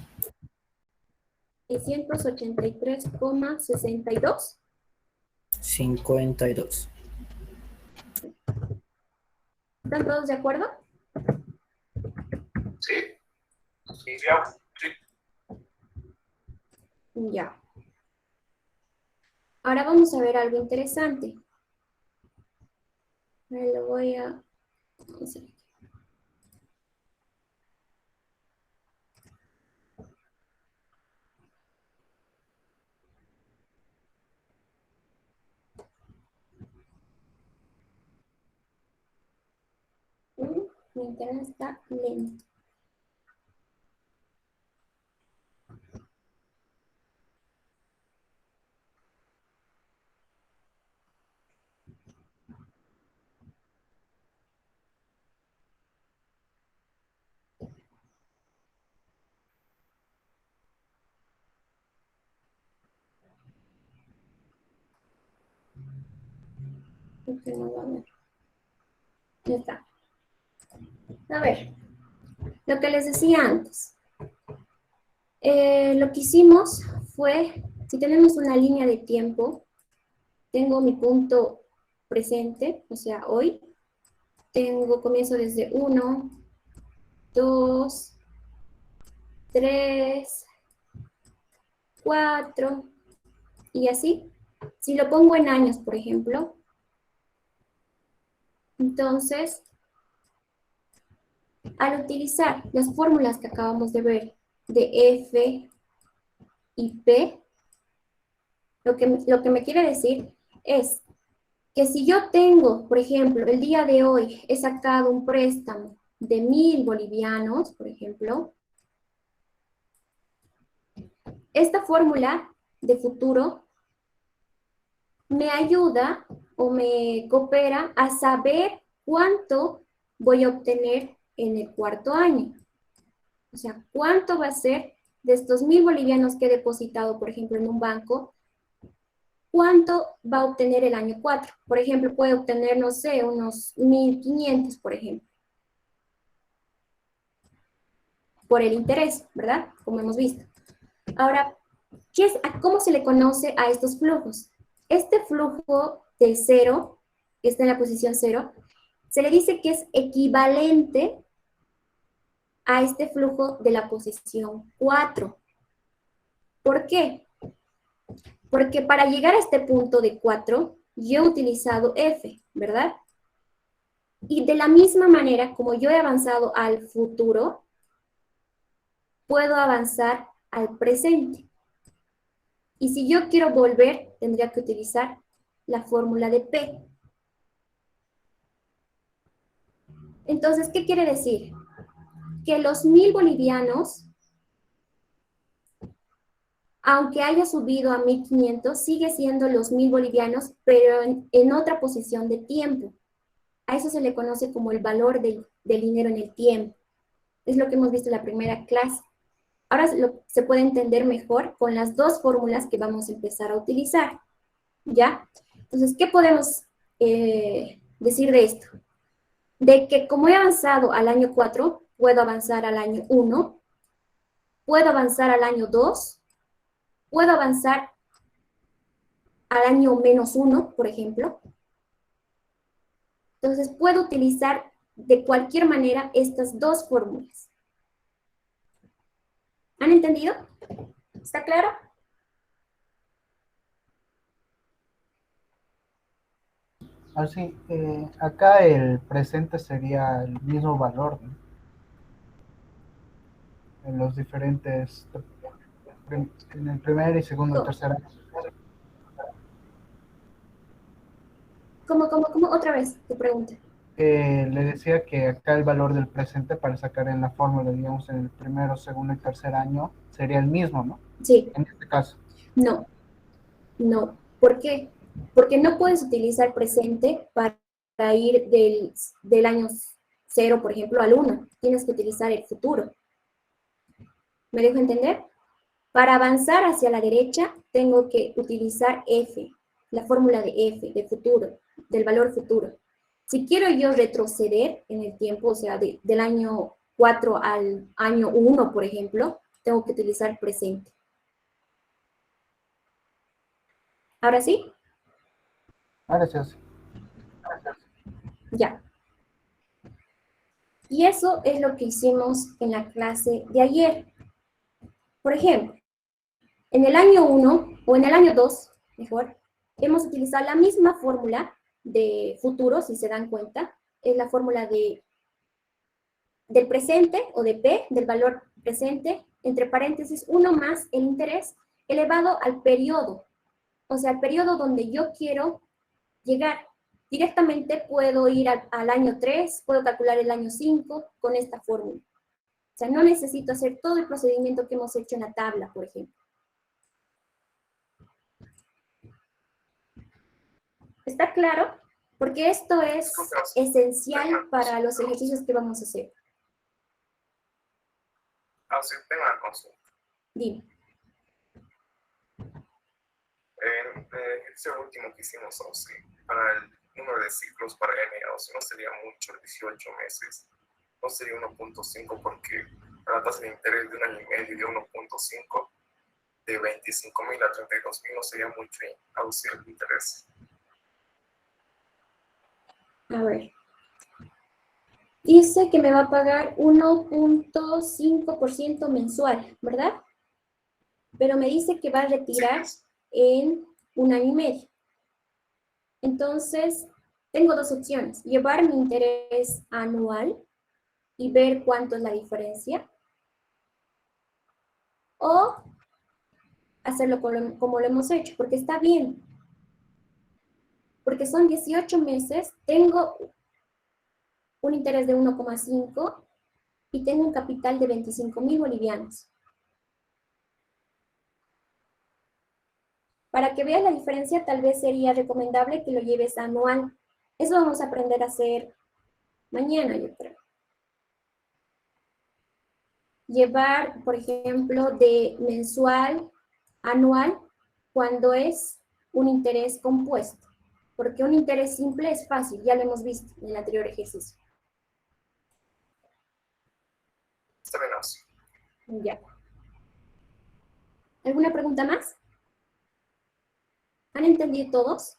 683,62. 52. ¿Están todos de acuerdo? Sí. Sí. Ya. Ahora vamos a ver algo interesante. Lo voy a hacer aquí. Mi internet está lento. Porque no va a ver. Ya está. A ver, lo que les decía antes. Lo que hicimos fue, si tenemos una línea de tiempo, tengo mi punto presente, o sea, hoy. Comienzo desde 1, 2, 3, 4, y así. Si lo pongo en años, por ejemplo, entonces, al utilizar las fórmulas que acabamos de ver, de F y P, lo que me quiere decir es que si yo tengo, por ejemplo, el día de hoy he sacado un préstamo de 1.000 bolivianos, por ejemplo, esta fórmula de futuro me ayuda o me coopera a saber cuánto voy a obtener en el cuarto año. O sea, cuánto va a ser de estos 1.000 bolivianos que he depositado, por ejemplo, en un banco, cuánto va a obtener el año 4. Por ejemplo, puede obtener, no sé, unos 1.500, por ejemplo. Por el interés, ¿verdad? Como hemos visto. Ahora, ¿cómo se le conoce a estos flujos? Este flujo de 0, que está en la posición 0, se le dice que es equivalente a este flujo de la posición 4. ¿Por qué? Porque para llegar a este punto de 4, yo he utilizado F, ¿verdad? Y de la misma manera, como yo he avanzado al futuro, puedo avanzar al presente. Y si yo quiero volver, tendría que utilizar la fórmula de P. Entonces, ¿qué quiere decir? Que los 1.000 bolivianos, aunque haya subido a 1.500, sigue siendo los 1.000 bolivianos, pero en otra posición de tiempo. A eso se le conoce como el valor del dinero en el tiempo. Es lo que hemos visto en la primera clase. Ahora se puede entender mejor con las dos fórmulas que vamos a empezar a utilizar. ¿Ya? Entonces, ¿qué podemos decir de esto? De que como he avanzado al año 4, puedo avanzar al año 1, puedo avanzar al año 2, puedo avanzar al año -1, por ejemplo. Entonces, puedo utilizar de cualquier manera estas dos fórmulas. ¿Han entendido? ¿Está claro? Así, acá el presente sería el mismo valor, ¿no? En los diferentes, en el primer y segundo y tercer año. ¿Cómo? Otra vez te pregunto. Le decía que acá el valor del presente para sacar en la fórmula, digamos, en el primero, segundo y tercer año, sería el mismo, ¿no? Sí. En este caso. No. ¿Por qué? Porque no puedes utilizar presente para ir del año 0, por ejemplo, al 1. Tienes que utilizar el futuro. ¿Me dejo entender? Para avanzar hacia la derecha, tengo que utilizar F, la fórmula de F, de futuro, del valor futuro. Si quiero yo retroceder en el tiempo, o sea, del año 4 al año 1, por ejemplo, tengo que utilizar presente. ¿Ahora sí? Ahora sí, así. Ya. Y eso es lo que hicimos en la clase de ayer. Por ejemplo, en el año 1, o en el año 2, mejor, hemos utilizado la misma fórmula de futuro, si se dan cuenta, es la fórmula del presente, o de P, del valor presente, entre paréntesis, 1 más el interés elevado al periodo, o sea, al periodo donde yo quiero llegar. Directamente puedo ir al año 3, puedo calcular el año 5 con esta fórmula. O sea, no necesito hacer todo el procedimiento que hemos hecho en la tabla, por ejemplo. ¿Está claro? Porque esto es esencial para los ejercicios que vamos a hacer. Sí, tengo una consulta. Dime. Ese último que hicimos, para el número de ciclos para N, no sería mucho, 18 meses. No sería 1.5 porque la tasa de interés de 1 año y medio de 1.5 de 25.000 a 32.000 no sería mucho el interés. A ver. Dice que me va a pagar 1.5% mensual, ¿verdad? Pero me dice que va a retirar en 1 año y medio. Entonces, tengo dos opciones. Llevar mi interés anual y ver cuánto es la diferencia. O hacerlo como lo hemos hecho, porque está bien. Porque son 18 meses, tengo un interés de 1,5 y tengo un capital de 25.000 bolivianos. Para que veas la diferencia, tal vez sería recomendable que lo lleves anual. Eso vamos a aprender a hacer mañana, yo creo. Llevar, por ejemplo, de mensual, anual, cuando es un interés compuesto. Porque un interés simple es fácil, ya lo hemos visto en el anterior ejercicio. Está menos. Ya. ¿Alguna pregunta más? ¿Han entendido todos?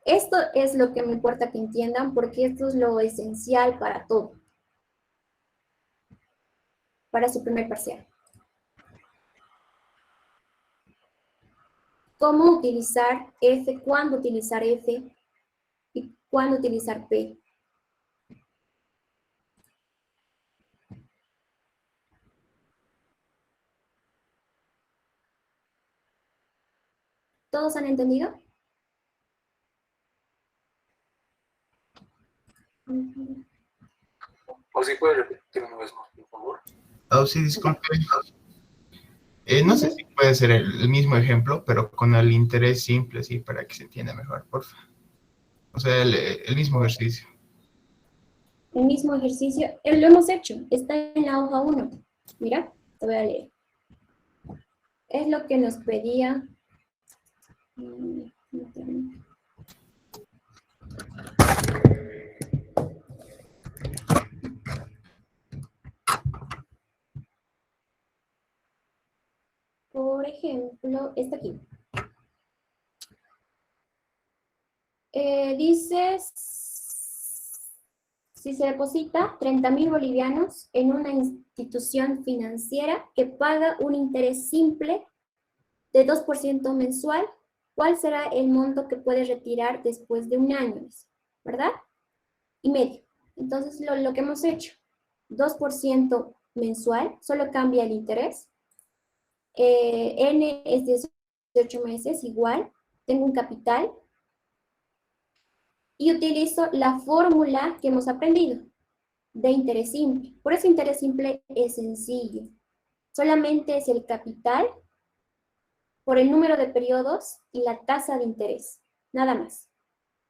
Esto es lo que me importa que entiendan, porque esto es lo esencial para todo. Para su primer parcial. Cómo utilizar F, cuándo utilizar F y cuándo utilizar P. ¿Todos han entendido? O si puede repetir una vez más, por favor. Oh, sí, disculpe. No sé si puede ser el mismo ejemplo, pero con el interés simple, sí, para que se entienda mejor, por favor. O sea, el mismo ejercicio. El mismo ejercicio, lo hemos hecho, está en la hoja 1. Mira, te voy a leer. Es lo que nos pedía. Por ejemplo, está aquí. Dice, si se deposita 30.000 bolivianos en una institución financiera que paga un interés simple de 2% mensual, ¿cuál será el monto que puede retirar después de un año? ¿Verdad? Y medio. Entonces, lo que hemos hecho, 2% mensual, solo cambia el interés. N es 18 meses, igual. Tengo un capital. Y utilizo la fórmula que hemos aprendido de interés simple. Por eso interés simple es sencillo. Solamente es el capital por el número de periodos y la tasa de interés. Nada más.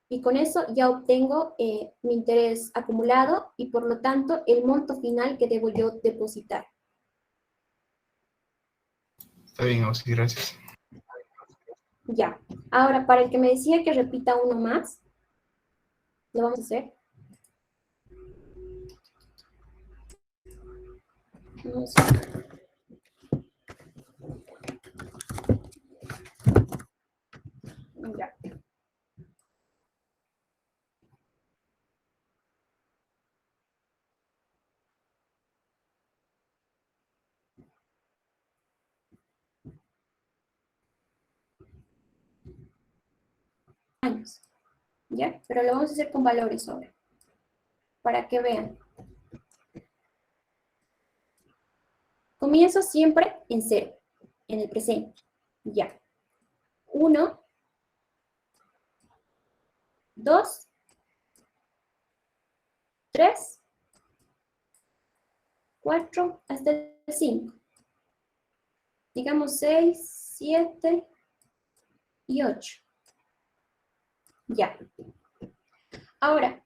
Y con eso ya obtengo mi interés acumulado y por lo tanto el monto final que debo yo depositar. Está bien, sí, gracias. Ya. Ahora, para el que me decía que repita uno más, lo vamos a hacer. Vamos a ver. Ya. Años. ¿Ya? Pero lo vamos a hacer con valores ahora. Para que vean. Comienzo siempre en 0, en el presente. Ya. 1, 2, 3, 4, hasta el 5. Digamos 6, 7 y 8. Ya. Ahora,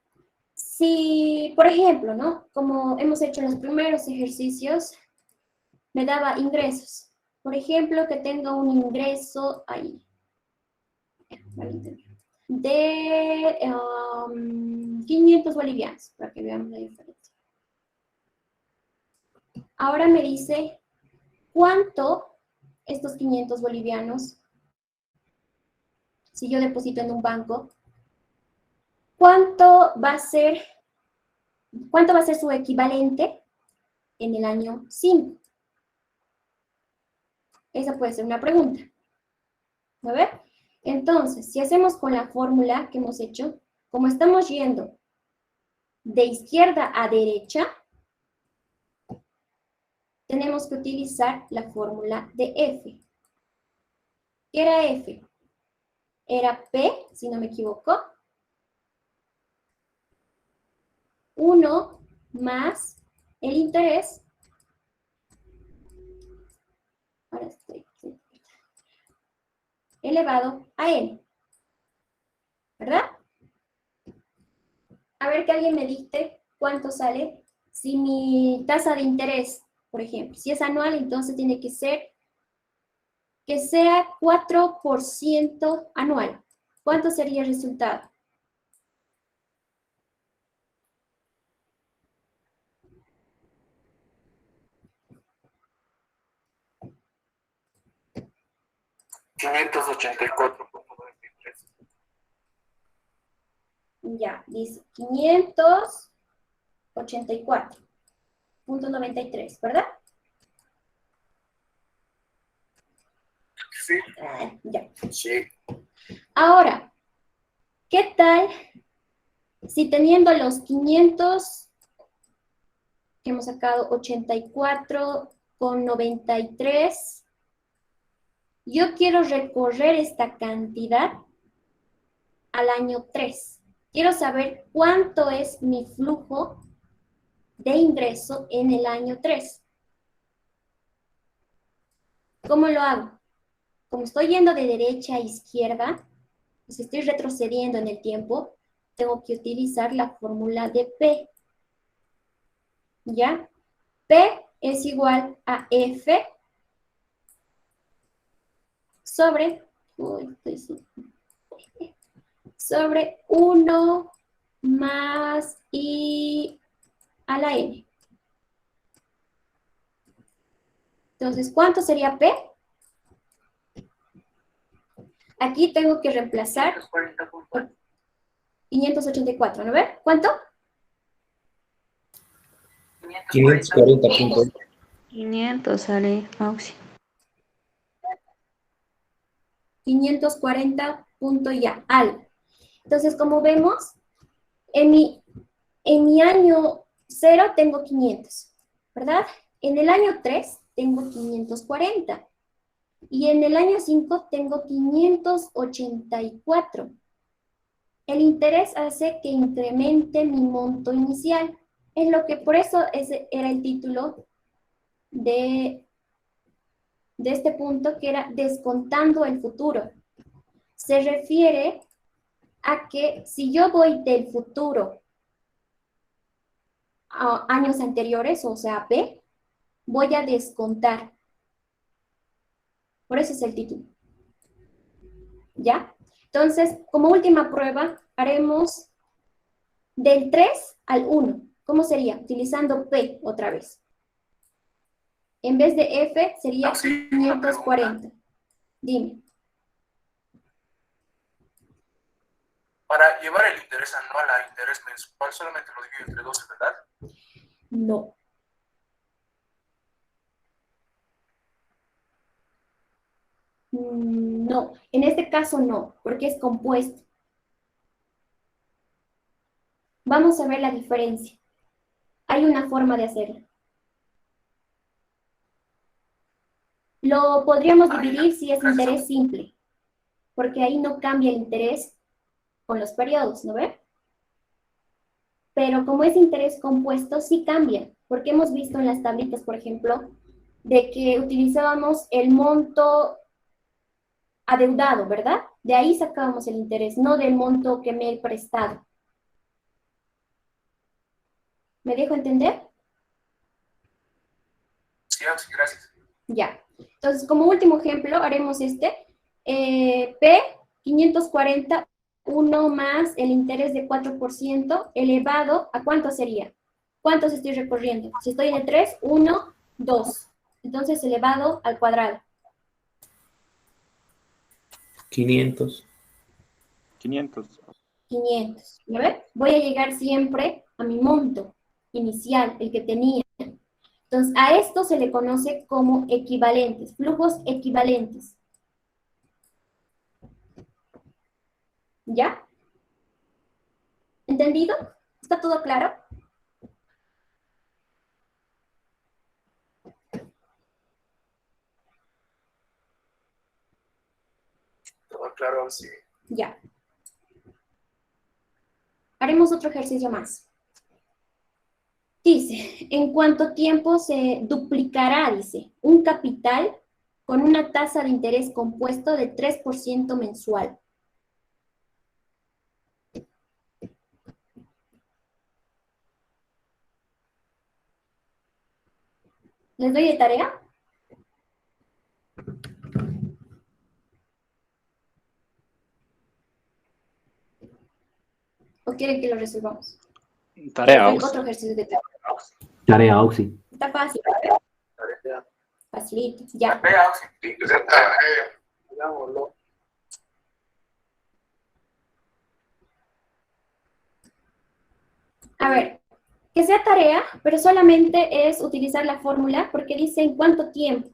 si, por ejemplo, ¿no? Como hemos hecho en los primeros ejercicios, me daba ingresos. Por ejemplo, que tenga un ingreso ahí. De 500 bolivianos, para que veamos la diferencia. Ahora me dice cuánto estos 500 bolivianos, si yo deposito en un banco, cuánto va a ser su equivalente en el año 5. Esa puede ser una pregunta. ¿A ver? Entonces, si hacemos con la fórmula que hemos hecho, como estamos yendo de izquierda a derecha, tenemos que utilizar la fórmula de F. ¿Qué era F? Era P, si no me equivoco. 1 más el interés. Ahora estoy elevado a N. ¿Verdad? A ver que alguien me dicte cuánto sale si mi tasa de interés, por ejemplo, si es anual, entonces tiene que ser que sea 4% anual. ¿Cuánto sería el resultado? $584.93. Ya, dice 584.93, ¿verdad? Sí. Ya. Sí. Ahora, ¿qué tal si teniendo los 500 que hemos sacado 84,93, yo quiero recorrer esta cantidad al año 3? Quiero saber cuánto es mi flujo de ingreso en el año 3. ¿Cómo lo hago? Como estoy yendo de derecha a izquierda, pues estoy retrocediendo en el tiempo, tengo que utilizar la fórmula de P. ¿Ya? P es igual a F sobre, sobre 1 más I a la N. Entonces, ¿cuánto sería P? Aquí tengo que reemplazar 584, ¿no ve? ¿Cuánto? 540 puntos. 500 sale, Auxi. 540 punto ya, algo. Entonces, como vemos, en mi año 0 tengo 500, ¿verdad? En el año 3 tengo 540. Y en el año 5 tengo 584. El interés hace que incremente mi monto inicial. Es lo que, por eso ese era el título de este punto, que era descontando el futuro. Se refiere a que si yo voy del futuro a años anteriores, o sea, P, voy a descontar. Por eso es el título. ¿Ya? Entonces, como última prueba, haremos del 3 al 1. ¿Cómo sería? Utilizando P otra vez. En vez de F, sería 540. Dime. Para llevar el interés anual a interés mensual, solamente lo divido entre 12, ¿verdad? No. No, en este caso no, porque es compuesto. Vamos a ver la diferencia. Hay una forma de hacerlo. Lo podríamos dividir si es interés simple, porque ahí no cambia el interés con los periodos, ¿no ve? Pero como es interés compuesto, sí cambia, porque hemos visto en las tablitas, por ejemplo, de que utilizábamos el monto adeudado, ¿verdad? De ahí sacábamos el interés, no del monto que me he prestado. ¿Me dejo entender? Sí, gracias. Ya. Entonces, como último ejemplo, haremos este. P, 540, 1 más el interés de 4% elevado, ¿a cuánto sería? ¿Cuántos estoy recorriendo? Si estoy en el 3, 1, 2. Entonces, elevado al cuadrado. 500. 500. ¿Ya ven? Voy a llegar siempre a mi monto inicial, el que tenía. Entonces, a esto se le conoce como equivalentes, flujos equivalentes. ¿Ya? ¿Entendido? ¿Está todo claro? claro, sí. Ya. Haremos otro ejercicio más. Dice, ¿en cuánto tiempo se duplicará, dice, un capital con una tasa de interés compuesto de 3% mensual? ¿Les doy de tarea? ¿O quieren que lo resolvamos? Tarea, Otro Oxy. ejercicio de tarea. Tarea, Oxy. Está fácil. Facilito, ya. Hagámoslo. A ver, que sea tarea, pero solamente es utilizar la fórmula porque dice en cuánto tiempo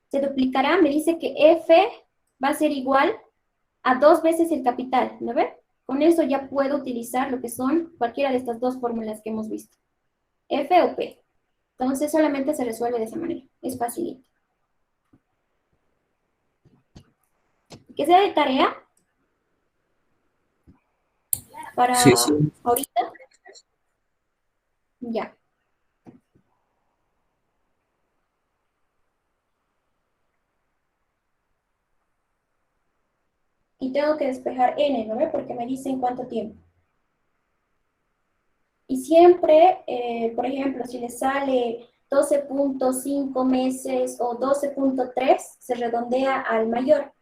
se duplicará. Me dice que F va a ser igual a 2 veces el capital, ¿no ve? Con eso ya puedo utilizar lo que son cualquiera de estas dos fórmulas que hemos visto. F o P. Entonces solamente se resuelve de esa manera. Es facilito. Que sea de tarea. Para Sí, sí. ahorita. Ya. Y tengo que despejar n, ¿no ve? Porque me dice en cuánto tiempo. Y siempre, por ejemplo, si le sale 12.5 meses o 12.3, se redondea al mayor,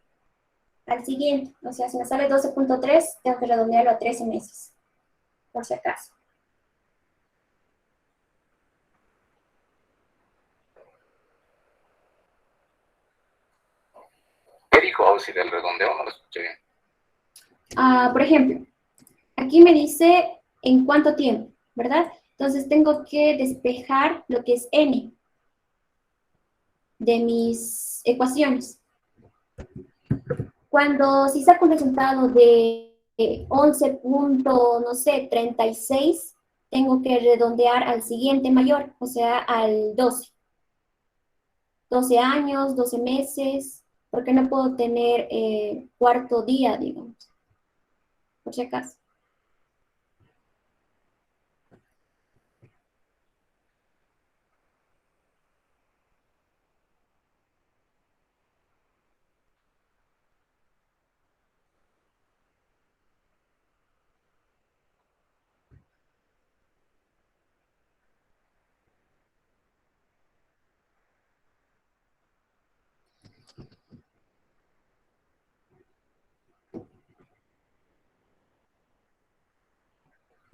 al siguiente. O sea, si me sale 12.3, tengo que redondearlo a 13 meses, por si acaso. ¿Qué dijo Auxi del redondeo? No lo escuché bien. Por ejemplo, aquí me dice en cuánto tiempo, ¿verdad? Entonces tengo que despejar lo que es n de mis ecuaciones. Si saco un resultado de 11 punto, no sé, 36, tengo que redondear al siguiente mayor, o sea, al 12. 12 años, 12 meses, porque no puedo tener cuarto día, digamos, por si acaso.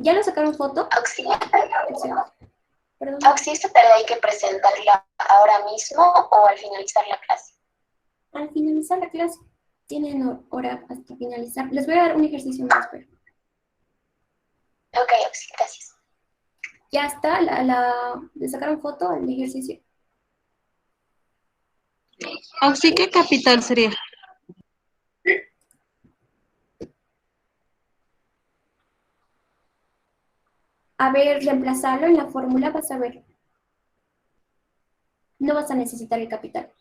¿Ya lo sacaron foto? Perdón. Oxy, ¿esta tarea hay que presentarla ahora mismo o al finalizar la clase? Al finalizar la clase. Tienen hora hasta finalizar. Les voy a dar un ejercicio más, pero. Ok, Oxy, gracias. Ya está, ¿le sacaron foto al ejercicio? Oxy, ¿qué capital sería? A ver, reemplazarlo en la fórmula, vas a ver. No vas a necesitar el capital.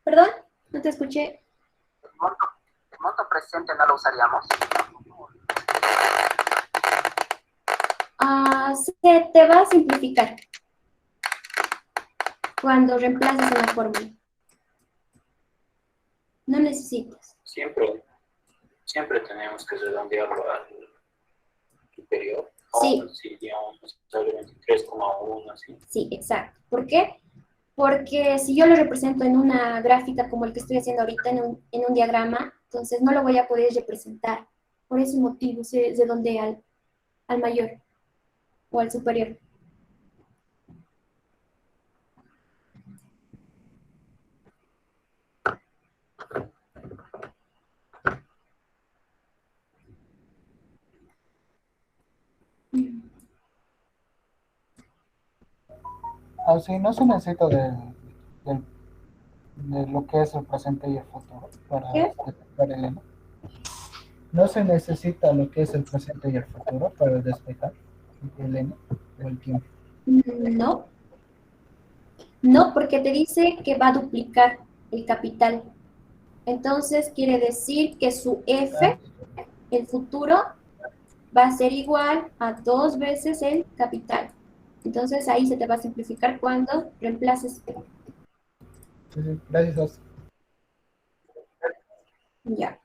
¿Perdón? No te escuché. El monto presente no lo usaríamos. Se te va a simplificar cuando reemplaces en la fórmula. No necesitas. Siempre tenemos que redondearlo al superior. Sí. Si digamos, sale 23,1, así. Sí, exacto. ¿Por qué? Porque si yo lo represento en una gráfica como el que estoy haciendo ahorita, en un diagrama, entonces no lo voy a poder representar. Por ese motivo se redondea al mayor o al superior. Así no se necesita de lo que es el presente y el futuro para ¿Qué? despejar el N. No se necesita lo que es el presente y el futuro para despejar el N o el tiempo. No. No, porque te dice que va a duplicar el capital. Entonces quiere decir que su F, el futuro, va a ser igual a 2 veces el capital. Entonces ahí se te va a simplificar cuando reemplaces. Sí, sí. Gracias, Oxy. Ya.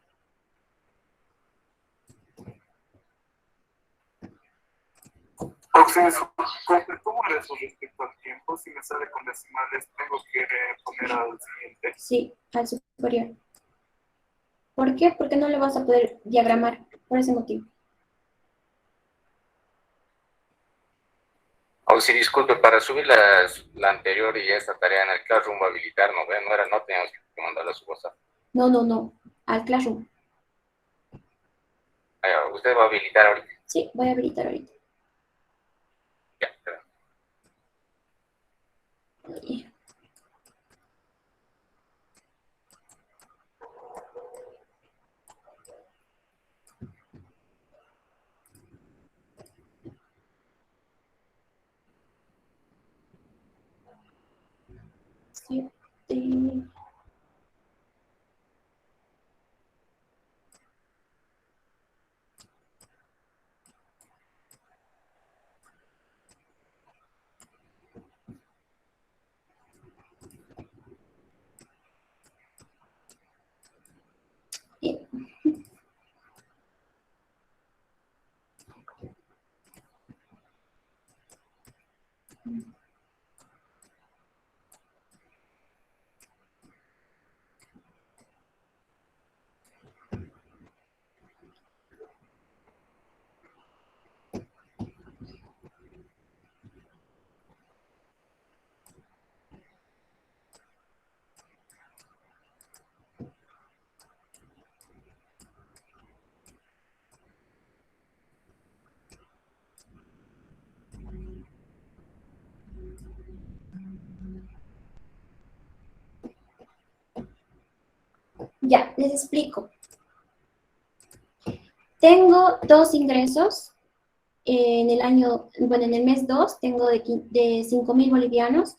Oxy, ¿cómo le eso respecto al tiempo? Si me sale con decimales, tengo que poner al siguiente. Sí, al superior. ¿Por qué? Porque no lo vas a poder diagramar por ese motivo. Oxy, disculpe, para subir la anterior y esta tarea en el Classroom habilitar, no teníamos que mandarla a su WhatsApp. No, al Classroom. ¿Usted va a habilitar ahorita? Sí, voy a habilitar ahorita. Ya, pero... Sí. Ya, les explico. Tengo 2 ingresos en el año, bueno, en el mes 2 tengo de 5.000 bolivianos.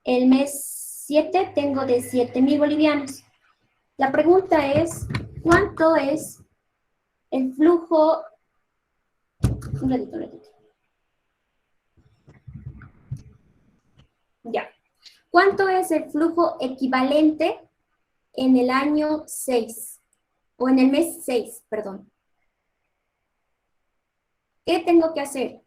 El mes 7 tengo de 7.000 bolivianos. La pregunta es, ¿cuánto es el flujo? Un ratito. Ya. ¿Cuánto es el flujo equivalente en el año 6? O en el mes 6, perdón. ¿Qué tengo que hacer?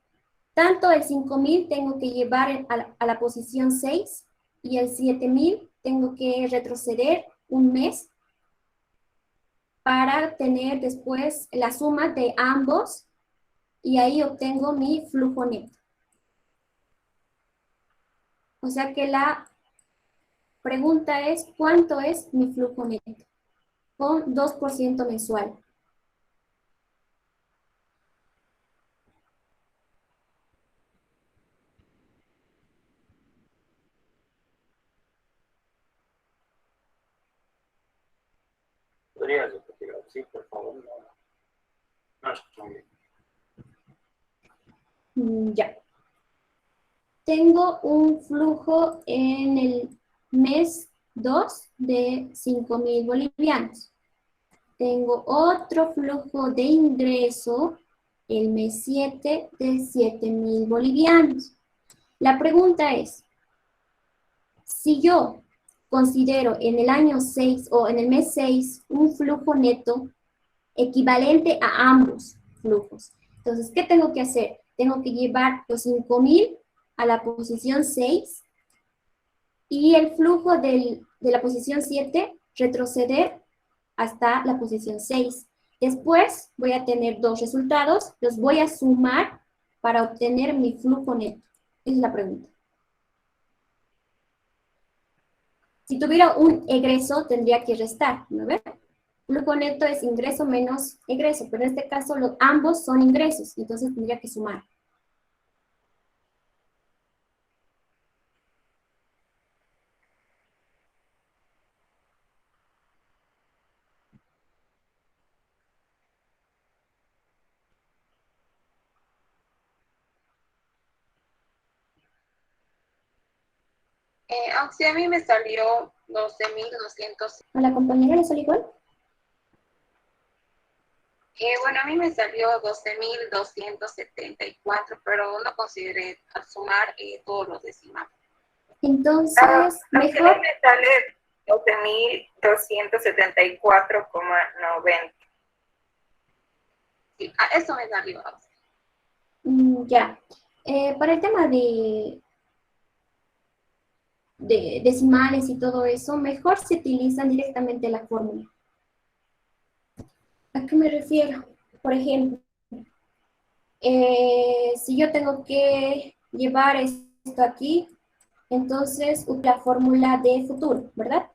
Tanto el 5.000 tengo que llevar a la posición 6 y el 7.000 tengo que retroceder un mes para tener después la suma de ambos y ahí obtengo mi flujo neto. O sea que la pregunta es, ¿cuánto es mi flujo neto? Con 2% mensual. ¿Podrías repetirlo? Sí, por favor. No escucho muy bien. Ya. Tengo un flujo en el mes 2 de 5.000 bolivianos. Tengo otro flujo de ingreso el mes 7 de 7.000 bolivianos. La pregunta es, si yo considero en el año 6 o en el mes 6 un flujo neto equivalente a ambos flujos, entonces, ¿qué tengo que hacer? Tengo que llevar los 5.000 a la posición 6 y el flujo de la posición 7 retroceder hasta la posición 6. Después voy a tener 2 resultados, los voy a sumar para obtener mi flujo neto. Esa es la pregunta. Si tuviera un egreso, tendría que restar, ¿no ves? Flujo neto es ingreso menos egreso, pero en este caso ambos son ingresos, entonces tendría que sumar. Aunque a mí me salió 12.200. ¿A la compañera le sale igual? Bueno, a mí me salió 12.274, pero no consideré sumar todos los decimales. Entonces, A mí mejor... me sale 12.274,90. Sí, eso me salió. Ya. Para el tema de decimales y todo eso, mejor se utilizan directamente la fórmula. ¿A qué me refiero? Por ejemplo, si yo tengo que llevar esto aquí, entonces la fórmula de futuro, ¿verdad?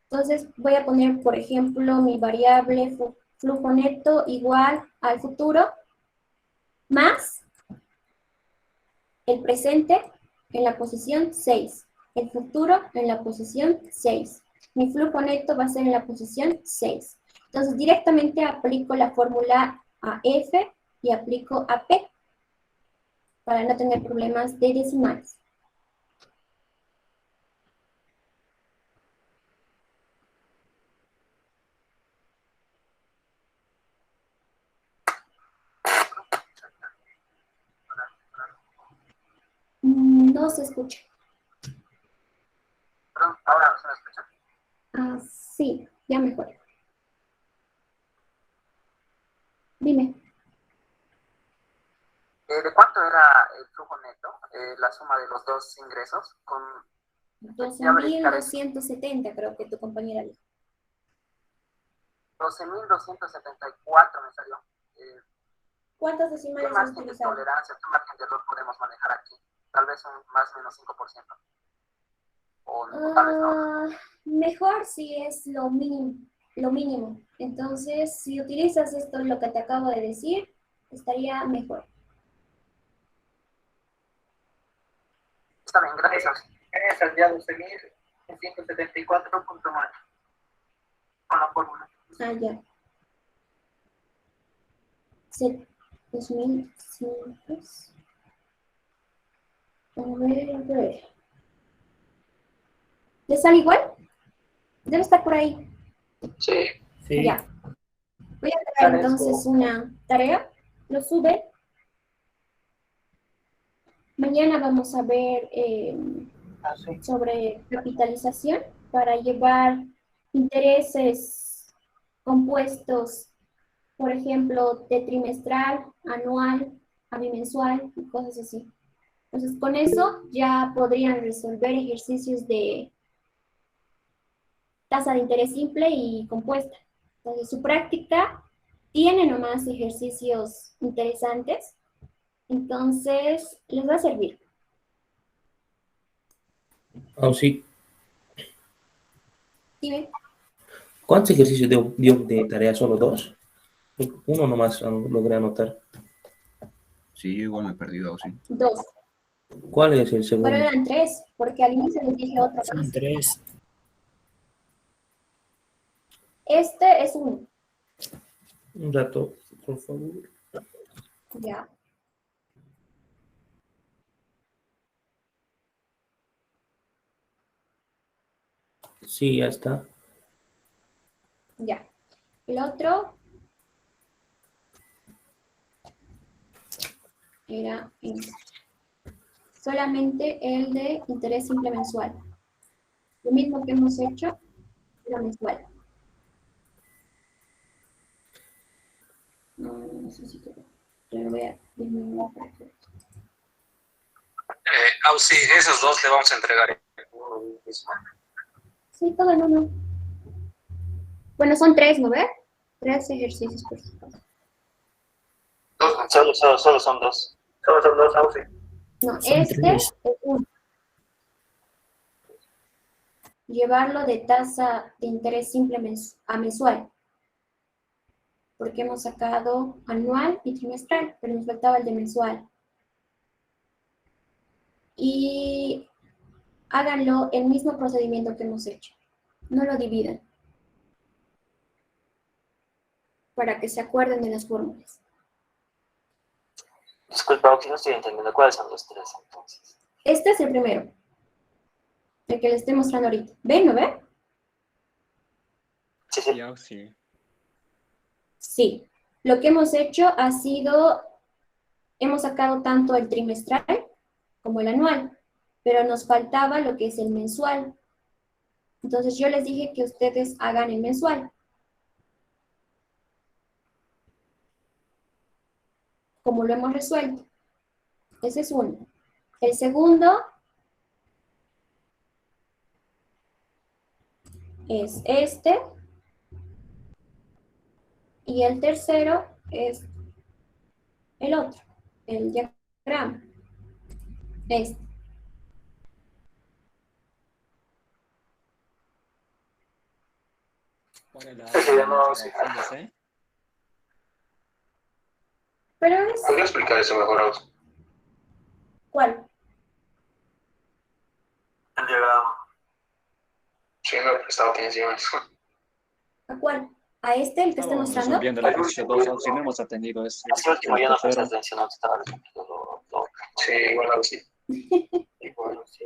Entonces voy a poner, por ejemplo, mi variable flujo neto igual al futuro más el presente en la posición 6, el futuro en la posición 6. Mi flujo neto va a ser en la posición 6. Entonces directamente aplico la fórmula a F y aplico a P para no tener problemas de decimales. No se escucha. Perdón, ¿ahora se me escucha? Ah, sí, ya mejor. Dime. ¿De cuánto era el flujo neto? La suma de los dos ingresos con... 12.270 creo que tu compañera dijo. 12.274 me salió. ¿Cuántos ¿Qué decimales has margen de utilizado? tolerancia, qué margen de error podemos manejar aquí? Tal vez un más o menos 5%. O tal vez no. Mejor si es lo mínimo. Entonces, si utilizas esto, lo que te acabo de decir, estaría mejor. Está bien, gracias. Gracias, ya 12.174.9 con la fórmula. Ah, ya. 2.500. A ver. ¿Le sale igual? Debe estar por ahí. Sí. Ya. Voy a crear entonces una tarea. Lo sube. Mañana vamos a ver sobre capitalización para llevar intereses compuestos, por ejemplo, de trimestral, anual, a bimensual y cosas así. Entonces, con eso ya podrían resolver ejercicios de tasa de interés simple y compuesta. Entonces, su práctica tiene nomás ejercicios interesantes. Entonces, les va a servir. Oh, sí. Dime. ¿Cuántos ejercicios dio de tarea? ¿Solo 2? Uno nomás logré anotar. Sí, yo igual me he perdido, sí. 2. ¿Cuál es el segundo? Pero eran 3, porque al inicio les dije otra cosa. Son 3. Este es 1. Un rato, por favor. Ya. Sí, ya está. Ya. El otro era solamente el de interés simple mensual. Lo mismo que hemos hecho, era mensual. No necesito. Yo lo voy a disminuir para que... Sí, esos dos le vamos a entregar. Sí, todo en uno. Bueno, son 3, ¿no ves? 3 ejercicios por supuesto. Solo son 2. Solo son 2, sí. No, Son este 3. es 1. Llevarlo de tasa de interés simple a mensual. Porque hemos sacado anual y trimestral, pero nos faltaba el de mensual. Y háganlo el mismo procedimiento que hemos hecho. No lo dividan. Para que se acuerden de las fórmulas. Disculpa, que no estoy entendiendo. ¿Cuáles son los 3 entonces? Este es el primero. El que le estoy mostrando ahorita. ¿Ven, no ve? Sí, sí. Ya, sí. Sí. Lo que hemos hecho ha sido, hemos sacado tanto el trimestral como el anual, pero nos faltaba lo que es el mensual. Entonces yo les dije que ustedes hagan el mensual. Como lo hemos resuelto. Ese es uno. El segundo es este. Y el tercero es el otro, el diagrama. Este. Ese ya no, sí. Pero es... ¿Podría explicar eso mejor, Auxi? ¿Cuál? El diagrama. Sí, me he prestado atención. ¿A cuál? ¿A este, el que estoy mostrando? Viendo el ejercicio 2, Auxi, no hemos atendido este. Así último ya no presté atención, no estaba Sí, igual Auxi. igual, sí.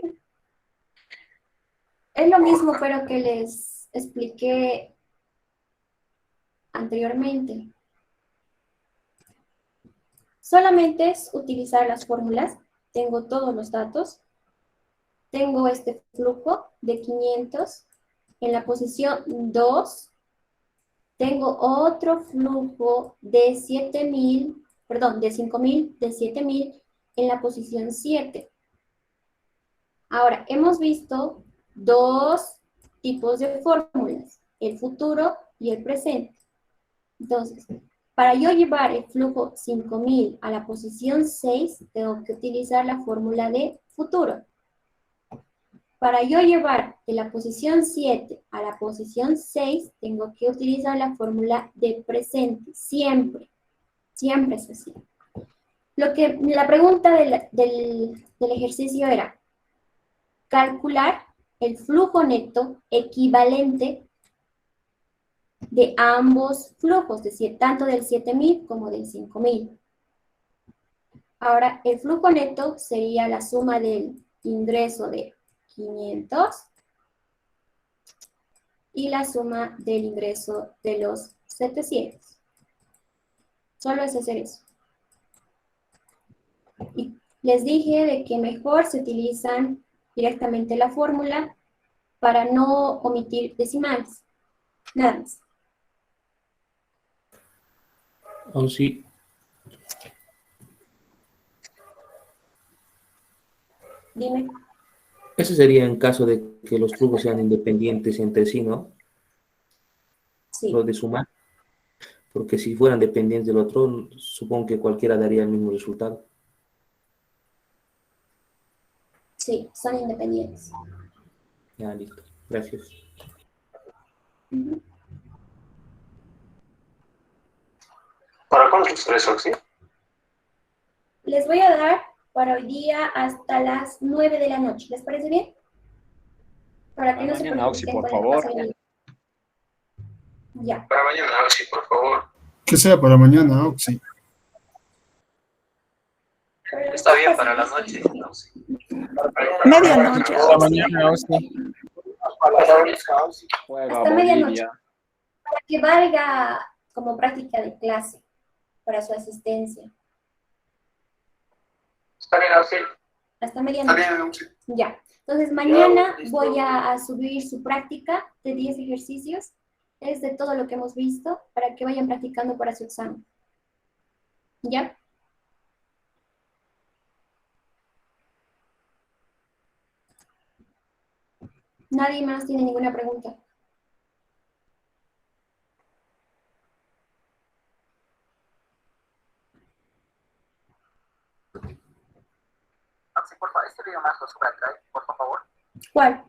Es lo mismo, pero que les expliqué anteriormente. Solamente es utilizar las fórmulas. Tengo todos los datos. Tengo este flujo de 500 en la posición 2. Tengo otro flujo de 7,000, perdón, de 5,000, de 7,000 en la posición 7. Ahora, hemos visto dos tipos de fórmulas, el futuro y el presente. Entonces, para yo llevar el flujo 5,000 a la posición 6, tengo que utilizar la fórmula de futuro. Para yo llevar de la posición 7 a la posición 6, tengo que utilizar la fórmula de presente, siempre. Siempre es así. La pregunta del ejercicio era calcular el flujo neto equivalente de ambos flujos, tanto del 7,000 como del 5,000. Ahora, el flujo neto sería la suma del ingreso de 500 y la suma del ingreso de los 700. Solo es hacer eso. Y les dije de que mejor se utilizan directamente la fórmula para no omitir decimales. Nada más. Oh, sí. Dime. Ese sería en caso de que los flujos sean independientes entre sí, ¿no? Sí. Lo de sumar. Porque si fueran dependientes del otro, supongo que cualquiera daría el mismo resultado. Sí, son independientes. Ya, listo. Gracias. ¿Para cuándo es los Auxi? Les voy a dar para hoy día hasta las 9 de la noche. ¿Les parece bien? Para que no se Mañana, Auxi, preocupen por con el favor. paso del día. Ya. Para mañana, Auxi, por favor. Que sea para mañana, Auxi. Está bien para la noche. Medianoche. Hasta mañana, Auxi. Juega Hasta medianoche. Bolivia. Para que valga como práctica de clase para su asistencia. Está bien, Auxi. Hasta medianoche. Está bien, Auxi. Ya. Entonces mañana listo. voy a subir su práctica de 10 ejercicios. Es de todo lo que hemos visto para que vayan practicando para su examen. ¿Ya? ¿Nadie más tiene ninguna pregunta? Auxi, por favor, este video más lo sube al Drive, por favor. ¿Cuál?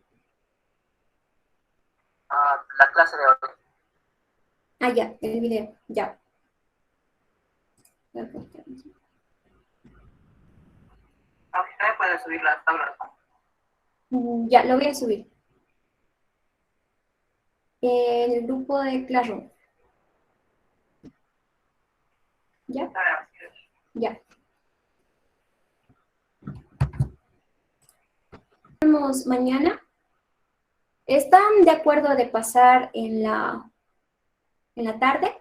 La clase de hoy. Ah, ya, el video, ya. Ahorita puede subir las tablas, ¿no? Ya, lo voy a subir. En el grupo de Classroom. ¿Ya? Ya. Nos vemos mañana ¿Están de acuerdo de pasar en la tarde?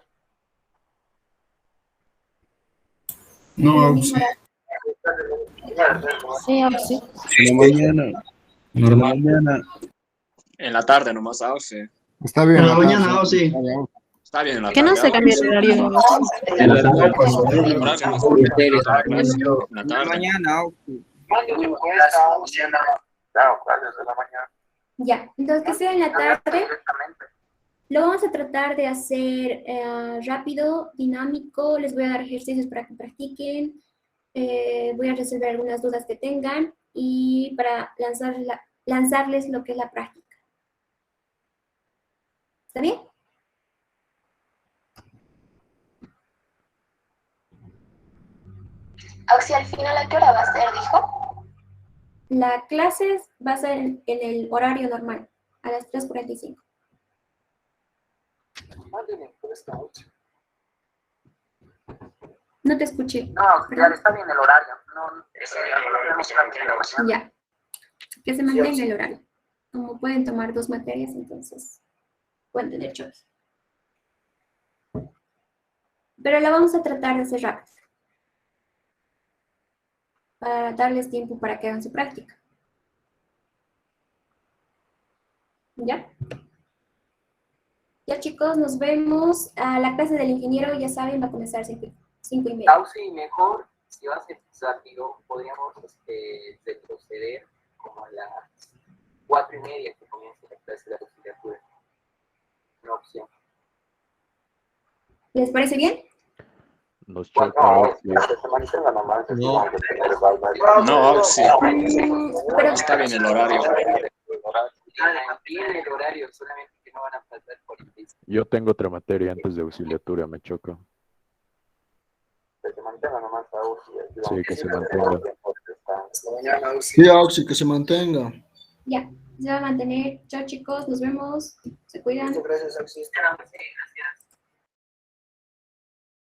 No, Auxi. Sí, Auxi. En la mañana. En la mañana. En la tarde nomás, Auxi. Está bien. En la mañana, Auxi. Está bien en la ¿Que tarde. no se cambia el horario? En la mañana, Auxi. Ya, entonces que sea en la tarde. Lo vamos a tratar de hacer rápido, dinámico. Les voy a dar ejercicios para que practiquen. Voy a resolver algunas dudas que tengan y para lanzarles lo que es la práctica. ¿Está bien? Auxi, al final, ¿a qué hora va a ser, dijo? La clase va a ser en el horario normal, a las 3:45. No te escuché. No, ya está bien el horario. No tenemos una programación. Ya. Que se mantenga el horario. Como pueden tomar 2 materias, entonces pueden tener choque. Pero la vamos a tratar de hacer rápido. Para darles tiempo para que hagan su práctica. ¿Ya? Ya, chicos, nos vemos. A la clase del ingeniero, ya saben, va a comenzar a 5:30. Auxi, mejor, si va a ser rápido, podríamos retroceder como a las 4:30 que comience la clase de auxiliatura. Una opción. ¿Les parece bien? Nos choca Auxi. No, Auxi. Pero Está bien el horario. Bien el horario, solamente que no van a faltar 45. Yo tengo otra materia antes de auxiliatura, me choca. Sí, que se mantenga. Sí, Auxi, que se mantenga. ya, se va a mantener. Chao, chicos, nos vemos. Se cuidan. Muchas gracias, Auxi. Gracias.